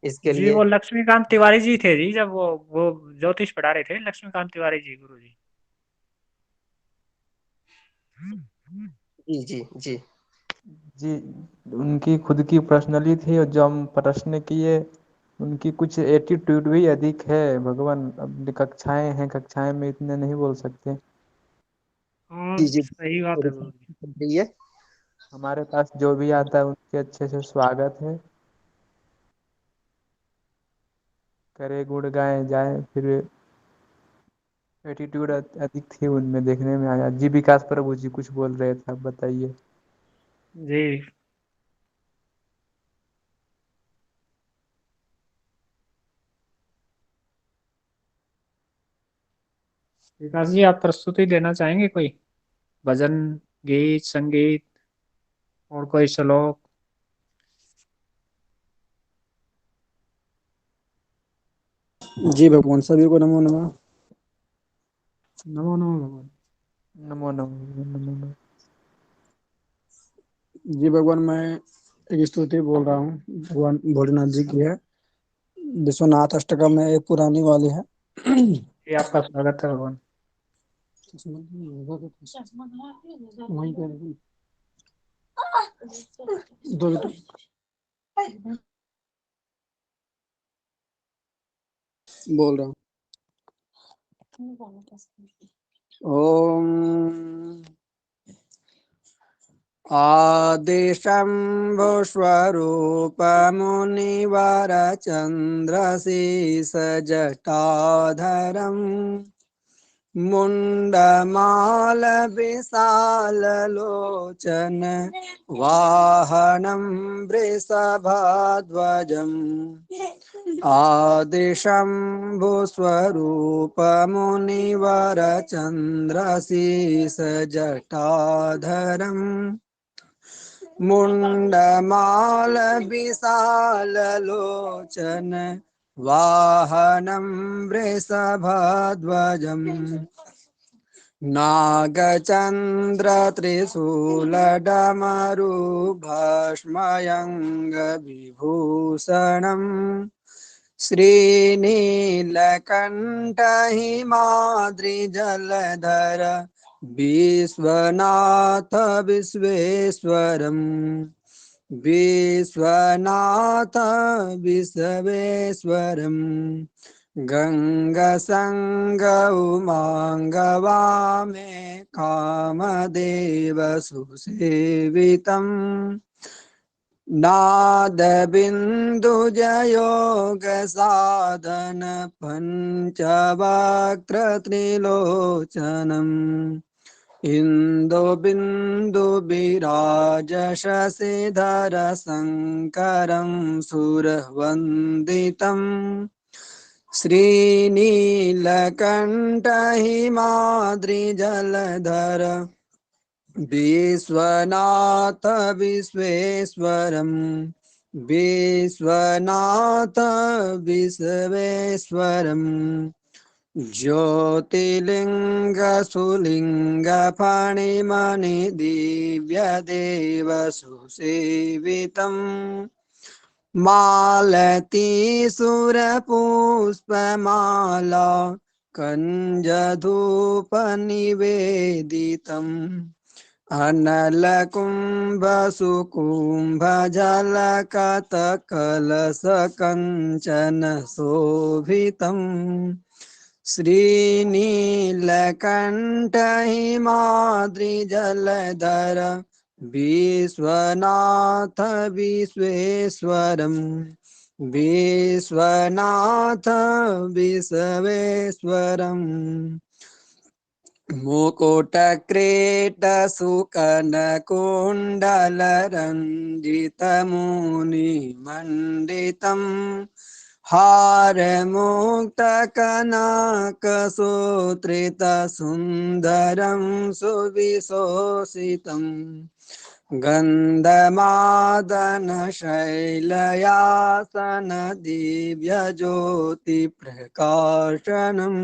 इसके जी लिए। वो लक्ष्मीकांत तिवारी जी थे जी, जब वो ज्योतिष पढ़ा रहे थे, लक्ष्मीकांत तिवारी जी गुरु जी। जी जी जी जी उनकी खुद की पर्सनली थी, और जो हम प्रश्न किए उनकी कुछ एटीट्यूड भी अधिक है। भगवान, अब कक्षाएं हैं, कक्षाएं में इतने नहीं बोल सकते। हाँ जी जी, सही बात है गुरु जी। चल रही है। हमारे पास जो भी आता है उनके अच्छे से स्वागत है, करे गुड़ गाए जाए। फिर एटीट्यूड अधिक थी उनमें, देखने में आया। जी विकास प्रभु जी कुछ बोल रहे थे, आप बताइए। जी विकास जी, आप प्रस्तुति देना चाहेंगे कोई भजन, गीत, संगीत और कोई श्लोक? जी भगवान, सभी को नमो नमः। नमो नमो भगवान। नमो नमो नमो नमो। जी भगवान, मैं एक स्तुति बोल रहा हूँ, भगवान भोलेनाथ जी की है। विश्वनाथ अष्टकम में एक पुरानी वाली है। ये आपका स्वागत है भगवान। वहीं पे दो मिनट बोल रहा हूँ। ओम आदिशंभो स्वरूपमुनिवरचन्द्रशीर्षजटाधरम् मुण्डमालविशाललोचन वाहनं वृषभध्वजम् आदिशम्भुस्वरूपमुनिवरचन्द्रशीर्षजटाधरम् मुण्डमालविशाललोचन वाहनं वृषभध्वजम् नागचन्द्रत्रिशूलडमरुभस्मयङ्गविभूषणम् श्रीनीलकण्ठहिमाद्रिजलधर विश्वनाथ विश्वेश्वरम् विश्वनाथ विश्वेश्वरम् गङ्गसङ्गौमाङ्गवामे कामदेव सुसेवितम् नादबिन्दुजयोगसाधन पञ्चवक्त्रत्रिलोचनम् इन्दुबिन्दुविराजशशिधर शङ्करं सुरवन्दितम् श्रीनीलकण्ठहिमाद्रिजलधर विश्वनाथ विश्वेश्वरम् विश्वनाथ विश्वेश्वरम् ज्योतिर्लिंग सुलिंग फणिमणि दिव्य देव सुसेवितम् मालती सुरपुष्पमाला कंजधूप निवेदितम् अनलकुम्भसुकुम्भजलकतकलशकञ्चन शोभितम् श्रीनीलकण्ठ हिमाद्रिजलधर विश्वनाथ विश्वेश्वरम् विश्वनाथ विश्वेश्वरम् मुकुटक्रीटसुकनकुण्डलरञ्जितमुनिमण्डितम् हारमुक्तकनकसूत्रितसुन्दरं सुविशोषितम् गन्धमादन दिव्यज्योतिप्रकाशनम्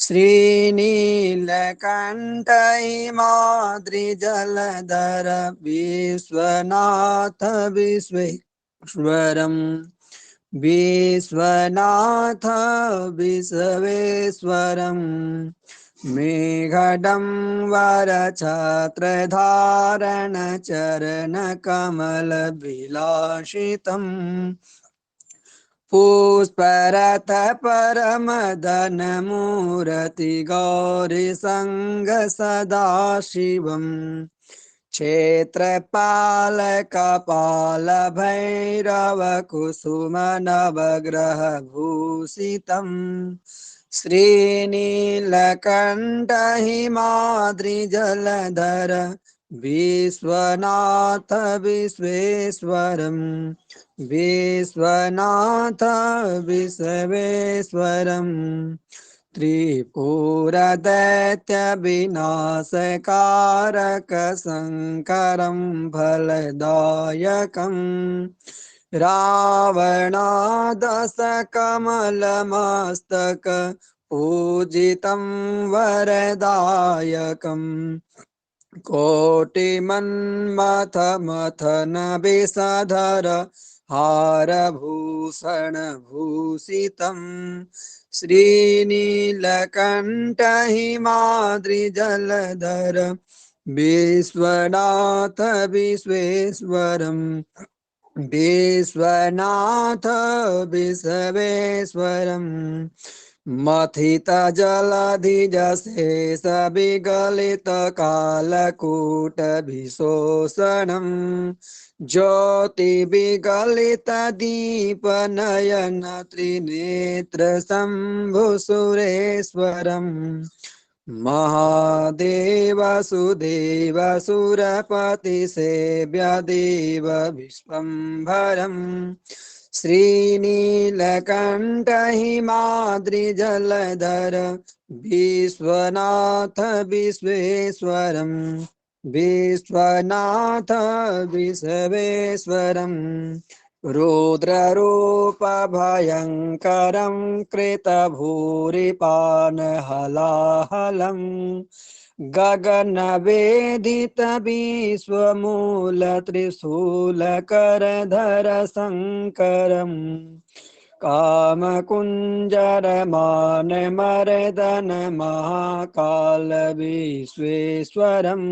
श्रीनीलकण्ठ हिमाद्रिजलधर विश्वनाथ विश्वेश्वरम् विश्वनाथ विश्वेश्वरम् मेघडम्बरछत्रधारण चरणकमलविलासितम् पुष्परथ परमदनमूर्ति गौरीसङ्ग सदाशिवम् क्षेत्रपालकपाल भैरव कुसुम नवग्रह भूषितम् श्रीनीलकण्ठ हिमाद्रिजलधर विश्वनाथ विश्वेश्वरम् विश्वनाथ विश्वेश्वरम् त्रिपुरदैत्यविनाशकारक शङ्करं फलदायकम् रावणादशकमलमस्तक पूजितं वरदायकम् कोटिमन्मथ मथन विषधर हारभूषण भूषितम् श्रीनीलकण्ठ हिमाद्रिजलधर विश्वनाथ विश्वेश्वरम् विश्वनाथ विश्वेश्वरम् मथित जलधिज शेष विगलित कालकूट विशोषणम् ज्योति विगलित दीप नयन त्रिनेत्र शंभु सुरेश्वरम् महादेव सुदेव सुरपति सेव्य देव विश्वम्भरम् श्रीनीलकण्ठ हिमाद्रिजलधर विश्वनाथ विश्वेश्वरम् विश्वनाथ विश्वेश्वरम् रुद्ररूप भयङ्करं कृतभूरिपानहलाहलम् गगनवेदित विश्वमूल त्रिशूलकरधर शङ्करम् कामकुञ्जरमान मर्दन महाकाल विश्वेश्वरम्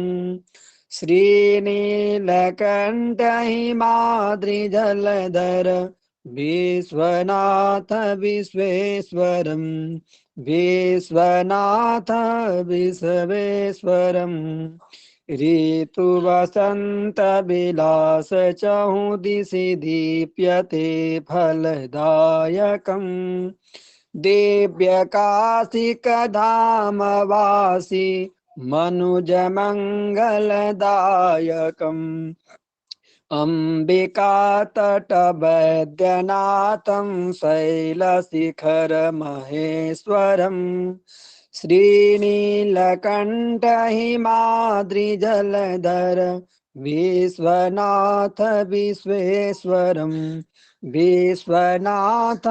श्रीनीलकण्ठ हिमाद्रिजलधर विश्वनाथ विश्वेश्वरम् विश्वनाथ विश्वेश्वरम् ऋतु वसंत विलास चहुदिशि दीप्यते फलदायकम् दिव्य काशिक धाम वासी मनुज मंगलदायकम् अंबिका तट वैद्यनाथं शैलशिखर महेश्वरम् श्रीनीलकण्ठ हिमाद्रिजलधर विश्वनाथ विश्वेश्वरं विश्वनाथ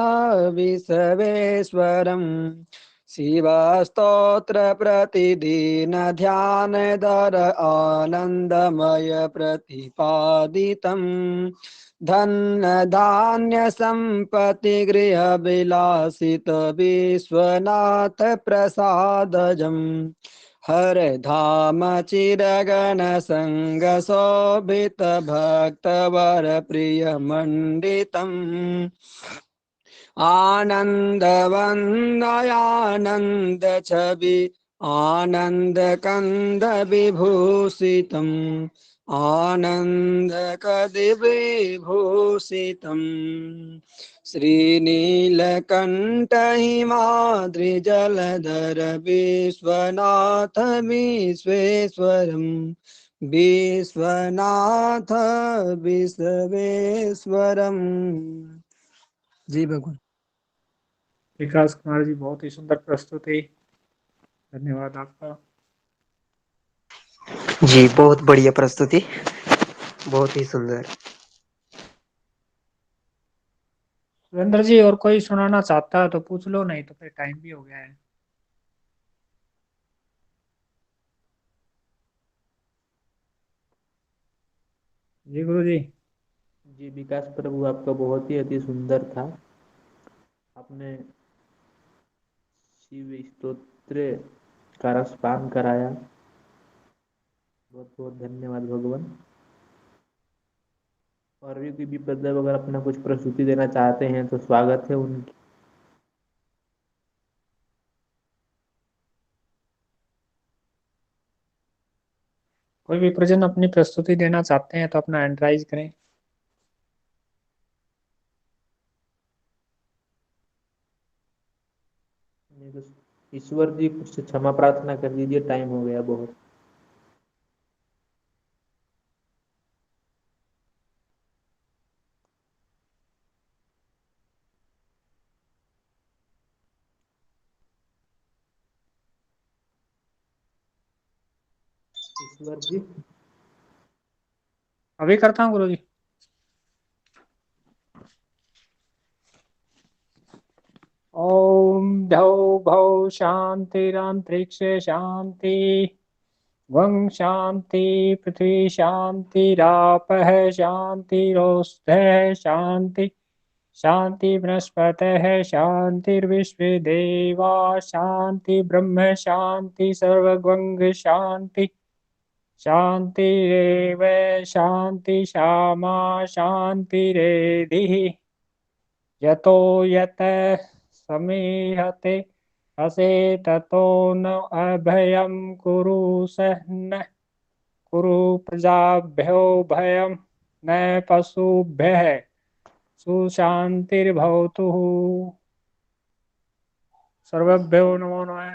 विश्वेश्वरं शिवस्तोत्र प्रतिदिन ध्यान दर आनंदमय प्रतिपादितम् धन धान्य संपत्ति गृह विलासित विश्वनाथ प्रसादजम् हर धाम चिरगण संग शोभित भक्तवर प्रिय मंडितम् आनंद वंदयानंद छवि आनंद कंद विभूषितम् आनंद कदि विभूषितम् श्रीनीलकंठ हिमाद्रि जलधर विश्वनाथ विश्वेश्वरम् विश्वनाथ विश्वेश्वरम्। जी भगवान। विकास कुमार जी, बहुत ही सुंदर प्रस्तुति, धन्यवाद आपका। जी बहुत बढ़िया प्रस्तुति, बहुत ही सुंदर। सुरेंद्र जी, और कोई सुनाना चाहता है तो पूछ लो, नहीं तो फिर टाइम भी हो गया है। जी गुरु जी। जी विकास प्रभु, आपका बहुत ही अति सुंदर था। आपने शिव स्तोत्र का रसपान कराया, बहुत बहुत धन्यवाद भगवान। और भी कोई भी बंदा अगर अपना कुछ प्रस्तुति देना चाहते हैं तो स्वागत है उनकी। कोई भी प्रजन अपनी प्रस्तुति देना चाहते हैं तो अपना हैंड राइज करें। नहीं तो ईश्वर जी कुछ क्षमा प्रार्थना कर दीजिए, टाइम हो गया बहुत। ईश्वर जी। अभी करता हूँ गुरु जी। ओम धौ भौ शांतिरांतरिक्ष शांति, वं शांति पृथ्वी शांतिरापः शांतिरोष्धः शांति, शांति वनस्पतयः शांतिर्विश्वे देवा शांति ब्रह्म शांति सर्वगं शांति, शांतिरेव शांति क्षमा शांतिरेधिः यतो यत समीहते हसे ततो न अभयं कुरु सहन कुरु प्रजाभ्यो भयं न पशुभ्यः सुशांतिर्भवतु। सर्वभ्यो नमो नमः।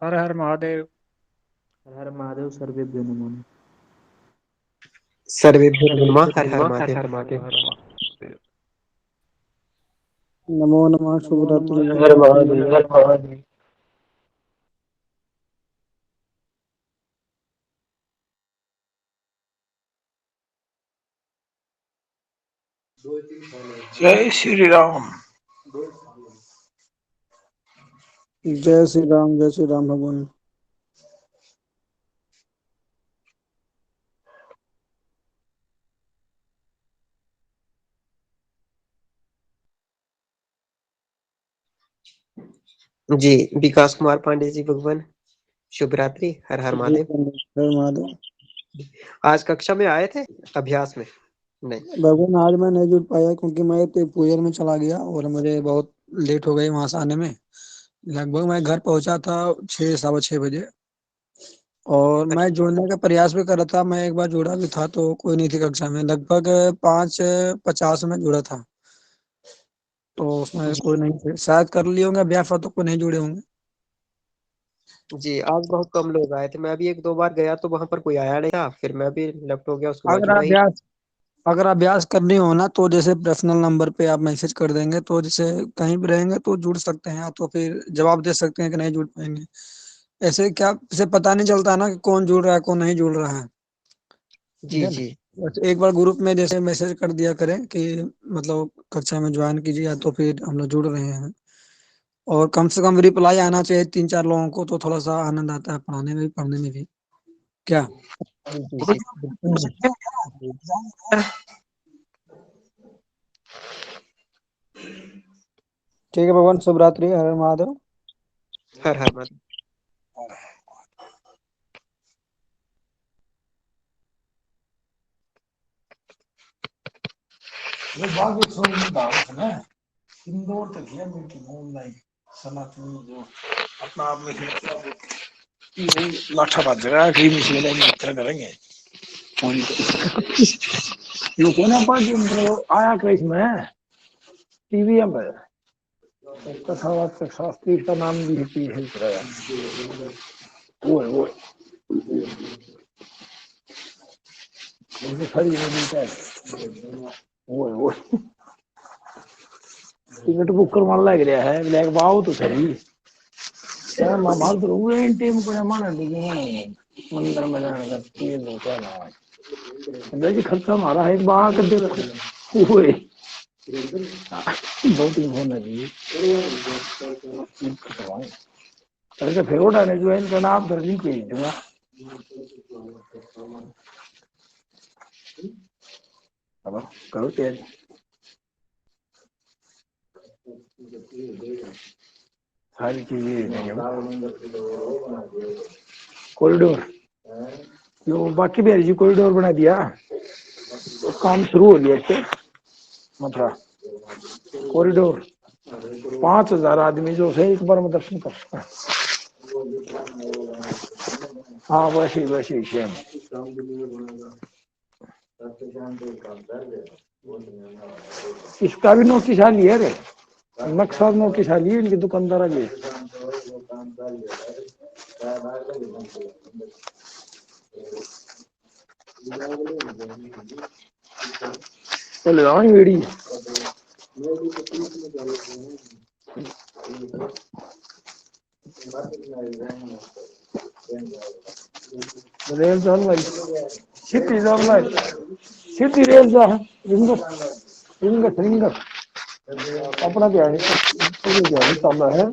हर हर महादेव। हर हर महादेव, सर्वेभ्यो नमः। सर्वेभ्यो नमः। हर हर महादेव। नमो नमः। शुभ रात्रि। हर महादेव, हर महादेव। जय श्री राम। जय श्री राम, जय श्री राम भगवान। जी विकास कुमार पांडे जी भगवान, शुभ रात्रि। हर हर महादेव। हर महादेव। आज कक्षा में आए थे अभ्यास में? नहीं भगवान, आज मैं नहीं जुड़ पाया क्योंकि मैं तो पूजन में चला गया और मुझे बहुत लेट हो गई वहां से आने में। लगभग मैं घर पहुंचा था 6 सवा 6 बजे, और मैं जुड़ने का प्रयास भी कर रहा था। मैं एक बार जुड़ा भी था तो कोई नहीं थी कक्षा में। लगभग 5:50 में जुड़ा था तो उसमें कोई नहीं थे। शायद कर लिए होंगे अभ्यास, तो कोई नहीं जुड़े होंगे। जी, आज बहुत कम लोग आए थे। मैं भी 1-2 बार गया तो वहां पर कोई आया नहीं था, फिर मैं भी लेफ्ट हो गया, उसके बाद अगर जुड़ा ही। अभ्यास करनी हो ना तो जैसे पर्सनल नंबर पे आप मैसेज कर देंगे तो जैसे कहीं भी रहेंगे तो जुड़ सकते हैं, तो फिर जवाब दे सकते हैं कि नहीं जुड़ पाएंगे। ऐसे क्या से पता नहीं चलता ना कि कौन जुड़ रहा है कौन नहीं जुड़ रहा है। जी जी बस एक बार ग्रुप में जैसे मैसेज कर दिया करें कि मतलब कक्षा में ज्वाइन कीजिए, या तो फिर हम लोग जुड़ रहे हैं। और कम से कम रिप्लाई आना चाहिए 3-4 लोगों को, तो थोड़ा सा आनंद आता है पढ़ाने में भी, पढ़ने में भी। क्या? जी जी बिल्कुल। ठीक है भगवान, शुभ रात्रि, हर हर महादेव। हर हर महादेव। वो बाकी छोड़ दावत है इंदौर तक है मीटिंग ऑनलाइन सनातन जो अपना आप में लाठा बाज जगह की मिशन मित्र करेंगे यो कौन है पाजी आया क्रेज में टीवी में कथावाचक शास्त्री का नाम भी है वो खड़ी नहीं वो टिकट बुक करवाने लग रहा है ब्लैक बाव तो सही मामा तो हुए टीम को माना मंदिर में जाने का तीन दो क्या ना देखिए खर्चा हमारा है बाहर कर देखो हुए दो तीन होना चाहिए अरे फिर उठाने जो है इनका नाम दर्ज भेज दूंगा करो तैयारी सारी चीजें कॉरिडोर जो बाकी बिहारी जी कॉरिडोर बना दिया तो काम शुरू हो गया इससे मतलब कॉरिडोर 5,000 आदमी जो है एक बार में दर्शन कर सकता है। हाँ वैसे वैसे सेम इसका भी नोटिस आ लिया रे नक्शा नोटिस आ लिया इनकी दुकानदार आगे चले जाओ वीडी रेल चल भाई सिटी चल भाई सिटी रेल जा रिंगस रिंगस अपना क्या है चल रहा है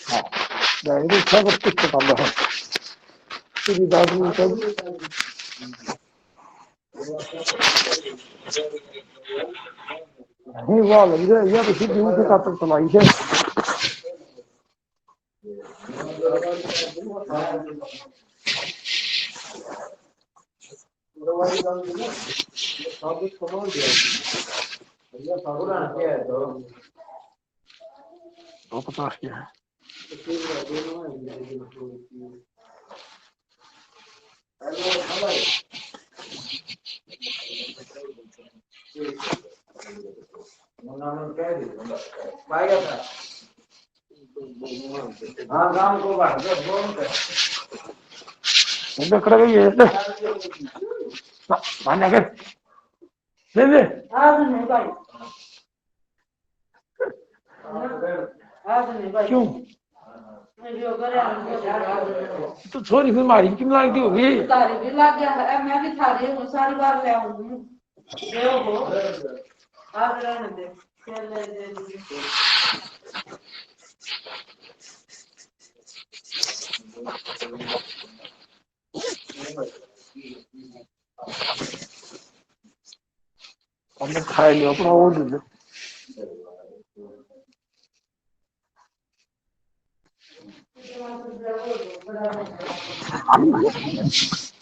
हाँ सब कुछ चल रहा है सिटी दादू सब नहीं वाह लग रहा है या तो सिटी में से काट चलाई है तो 50 क्या है हाँ काम को बात कर गई है मान्य कर ले ले क्यों तो छोरी फिर मारी क्यों लगती होगी भी लग गया मैं भी था रही सारी बार ले आऊंगी आप रहने दे हमने खाए लिया अपना वो दे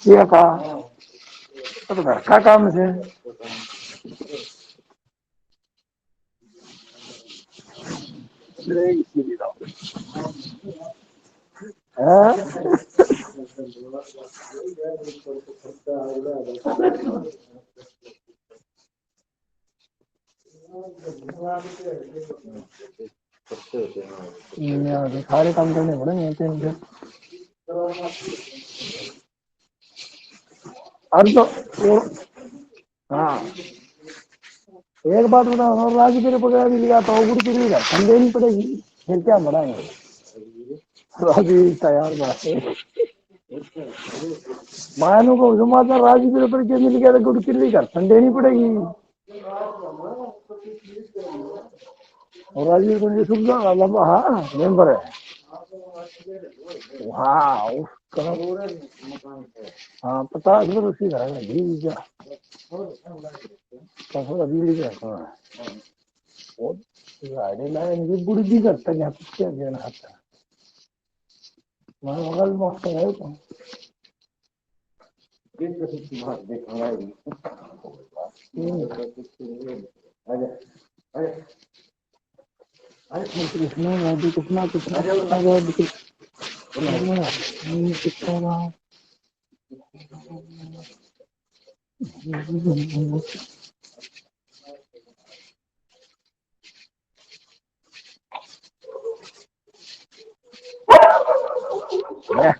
क्या कहा तो घर का काम से सारे काम करने पड़ेंगे और तो हाँ एक बात बता राजी तेरे पकड़ा भी लिया तो गुड़ की नहीं देनी पड़ेगी फिर क्या बढ़ाएंगे राजी तैयार बात है मानो को समाचार राजगीर पर के मिल गया तो गुड़ किल्ली कर देनी पड़ेगी। और राजगीर को ये सुविधा लंबा हाँ मेंबर है। हाँ उसका हाँ 50 वर्ष ही रहेगा जी क्या थोड़ा बिजली का हाँ और गाड़ी लाइन की बुरी भी करता है यहाँ क्या देना आता है मैं बगल मौका है तो अरे कृष्णा राधे कृष्णा कृष्णा राधे कृष्णा Yeah.